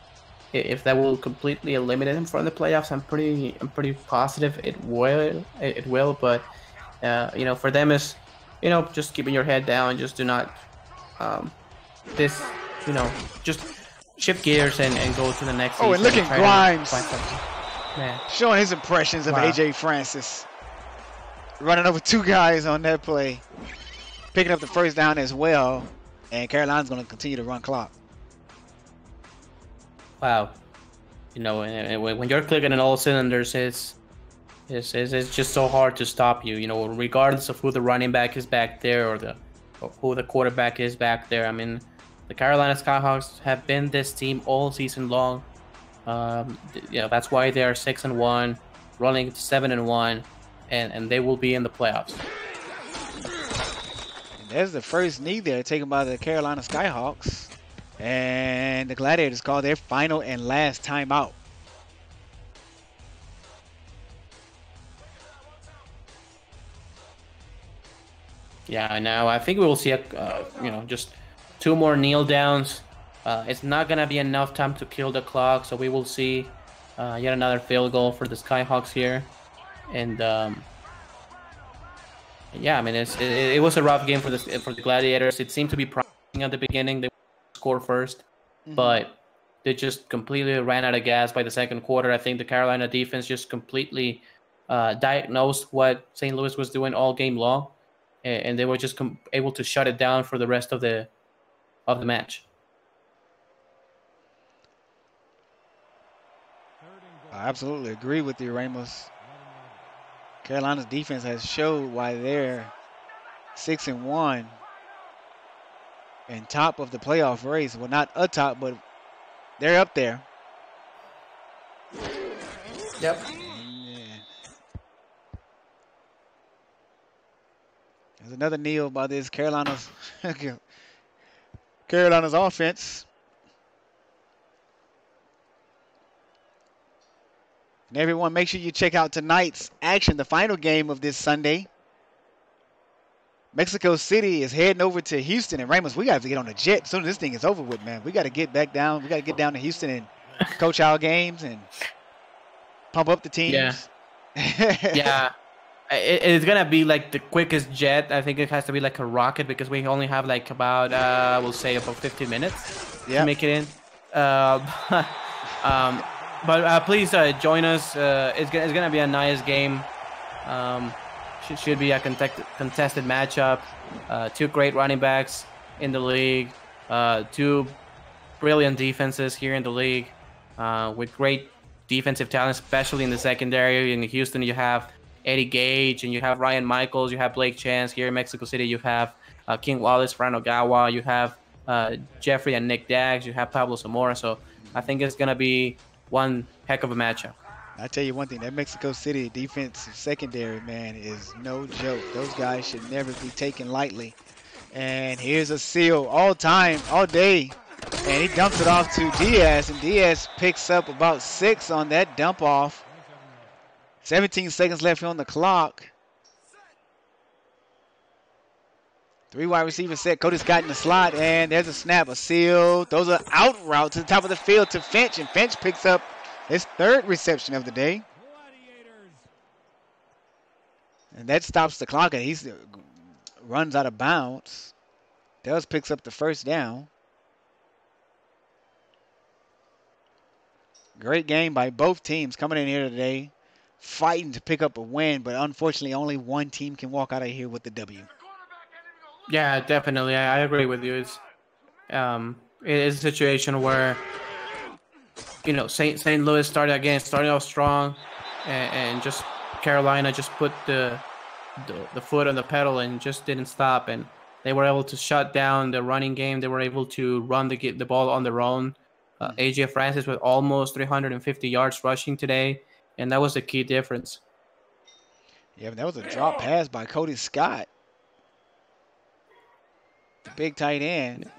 if that will completely eliminate him from the playoffs, I'm pretty positive it will. It will, but you know, for them is, you know, just keeping your head down, just do not this, you know, just shift gears and go to the next season.
Oh, and look at Grimes
Man.
showing his impressions of AJ Francis. Running over 2 guys on that play. Picking up the first down as well. And Carolina's going to continue to run clock.
Wow. You know, when you're clicking on all cylinders, it's just so hard to stop you. You know, regardless of who the running back is back there or who the quarterback is back there. I mean, the Carolina Skyhawks have been this team all season long. You know, that's why they are 6-1, running 7-1, and they will be in the playoffs.
And there's the first knee there taken by the Carolina Skyhawks. And the Gladiators call their final and last timeout.
Yeah, now I think we will see you know, just 2 more kneel downs. It's not gonna be enough time to kill the clock, so we will see yet another field goal for the Skyhawks here. And yeah, I mean, it was a rough game for the Gladiators. It seemed to be promising at the beginning. They score first, but they just completely ran out of gas by the second quarter. I think the Carolina defense just completely diagnosed what St. Louis was doing all game long, and they were just able to shut it down for the rest of the match.
I absolutely agree with you, Ramos. Carolina's defense has showed why they're 6-1 and top of the playoff race. Well, not atop, but they're up there.
Yep.
Yeah. There's another kneel by this Carolina's offense. And everyone, make sure you check out tonight's action, the final game of this Sunday. Mexico City is heading over to Houston. And Ramos, we got to get on a jet as soon as this thing is over with, man. We got to get back down. We got to get down to Houston and coach our games and pump up the teams.
Yeah. Yeah. It's going to be like the quickest jet. I think it has to be like a rocket because we only have like about, we'll say about 15 minutes to make it in. But please join us. It's going to be a nice game. Should be a contested matchup. 2 great running backs in the league. 2 brilliant defenses here in the league with great defensive talent, especially in the secondary. In Houston, you have Eddie Gage, and you have Ryan Michaels. You have Blake Chance. Here in Mexico City, you have King Wallace, Fran Ogawa. You have Jeffrey and Nick Daggs. You have Pablo Zamora. So I think it's going to be one heck of a matchup.
I tell you one thing, that Mexico City defensive secondary, man, is no joke. Those guys should never be taken lightly. And here's a seal all time, all day. And he dumps it off to Diaz, and Diaz picks up about 6 on that dump off. 17 seconds left on the clock. 3 wide receiver set. Cody Scott in the slot, and there's a snap, a seal. Those are out route to the top of the field to Finch, and Finch picks up his 3rd reception of the day. And that stops the clock, and he runs out of bounds. Dells picks up the first down. Great game by both teams coming in here today, fighting to pick up a win, but unfortunately only one team can walk out of here with the W.
Yeah, definitely. I agree with you. It is a situation where, you know, St. Louis started off strong, and just Carolina just put the foot on the pedal and just didn't stop, and they were able to shut down the running game. They were able to run the ball on their own. AJ Francis with almost 350 yards rushing today, and that was the key difference.
Yeah, but that was a drop pass by Cody Scott, the big tight end.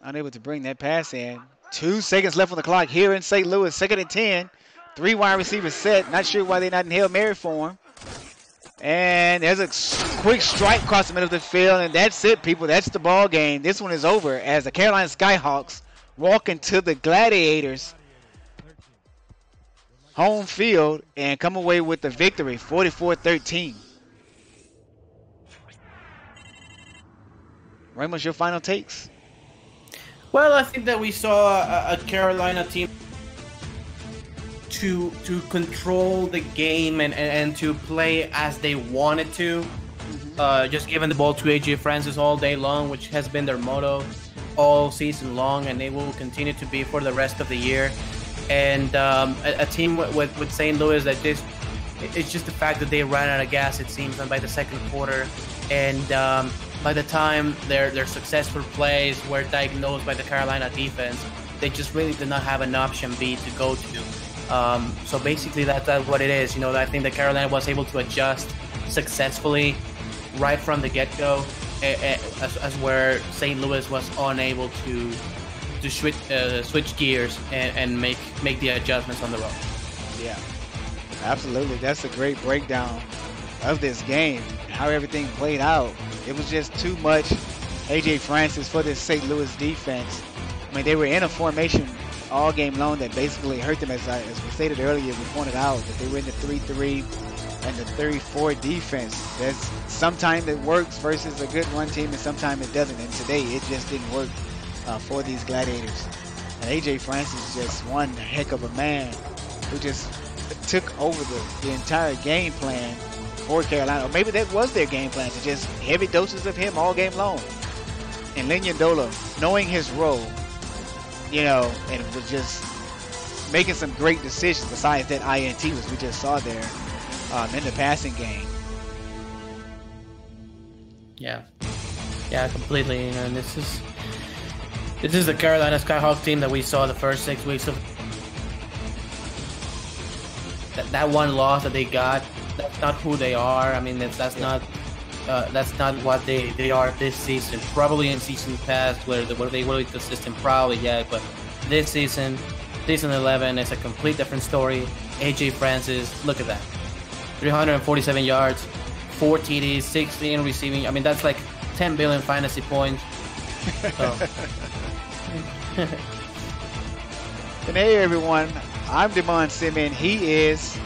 Unable to bring that pass in. 2 seconds left on the clock here in St. Louis. 2nd and 10. 3 wide receivers set. Not sure why they're not in Hail Mary form. And there's a quick strike across the middle of the field, and that's it, people. That's the ball game. This one is over as the Carolina Skyhawks walking to the Gladiators home field and come away with the victory, 44-13. Ramos, your final takes?
Well, I think that we saw a Carolina team to control the game and to play as they wanted to. Just giving the ball to AJ Francis all day long, which has been their motto all season long, and they will continue to be for the rest of the year. And a team with St. Louis that it's just the fact that they ran out of gas, it seems, by the second quarter. And by the time their successful plays were diagnosed by the Carolina defense, they just really did not have an option B to go to. So basically, that's what it is. I think that Carolina was able to adjust successfully right from the get-go, as where St. Louis was unable to switch gears and make the adjustments on the road.
Yeah, absolutely. That's a great breakdown of this game, how everything played out. It was just too much AJ Francis for this St. Louis defense. I mean, they were in a formation all game long that basically hurt them, as we stated earlier. We pointed out that they were in the 3-3 and the 3-4 defense. Sometimes it works versus a good run team, and sometimes it doesn't. And today, it just didn't work for these Gladiators. And AJ Francis is just one heck of a man who just took over the entire game plan for Carolina. Or maybe that was their game plan, to just heavy doses of him all game long. And Lynn, knowing his role, and was just making some great decisions besides that INT, which we just saw there in the passing game.
Yeah, completely. And this is the Carolina Skyhawks team that we saw the first 6 weeks of. That one loss that they got, that's not who they are. I mean, that's not what they are this season. Probably in season past, where they were consistent, probably, yeah. But this season 11 is a complete different story. AJ Francis, look at that, 347 yards, 4 TDs, 16 receiving. I mean, that's like 10 billion fantasy points. So.
And hey, everyone, I'm Simien. He is.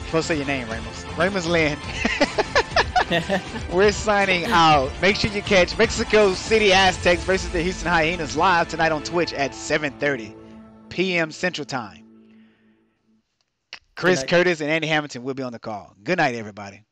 Supposed to say your name, Ramos Lynn. We're signing out. Make sure you catch Mexico City Aztecs versus the Houston Hyenas live tonight on Twitch at 7:30 p.m. Central Time. Chris Curtis and Andy Hamilton will be on the call. Good night, everybody.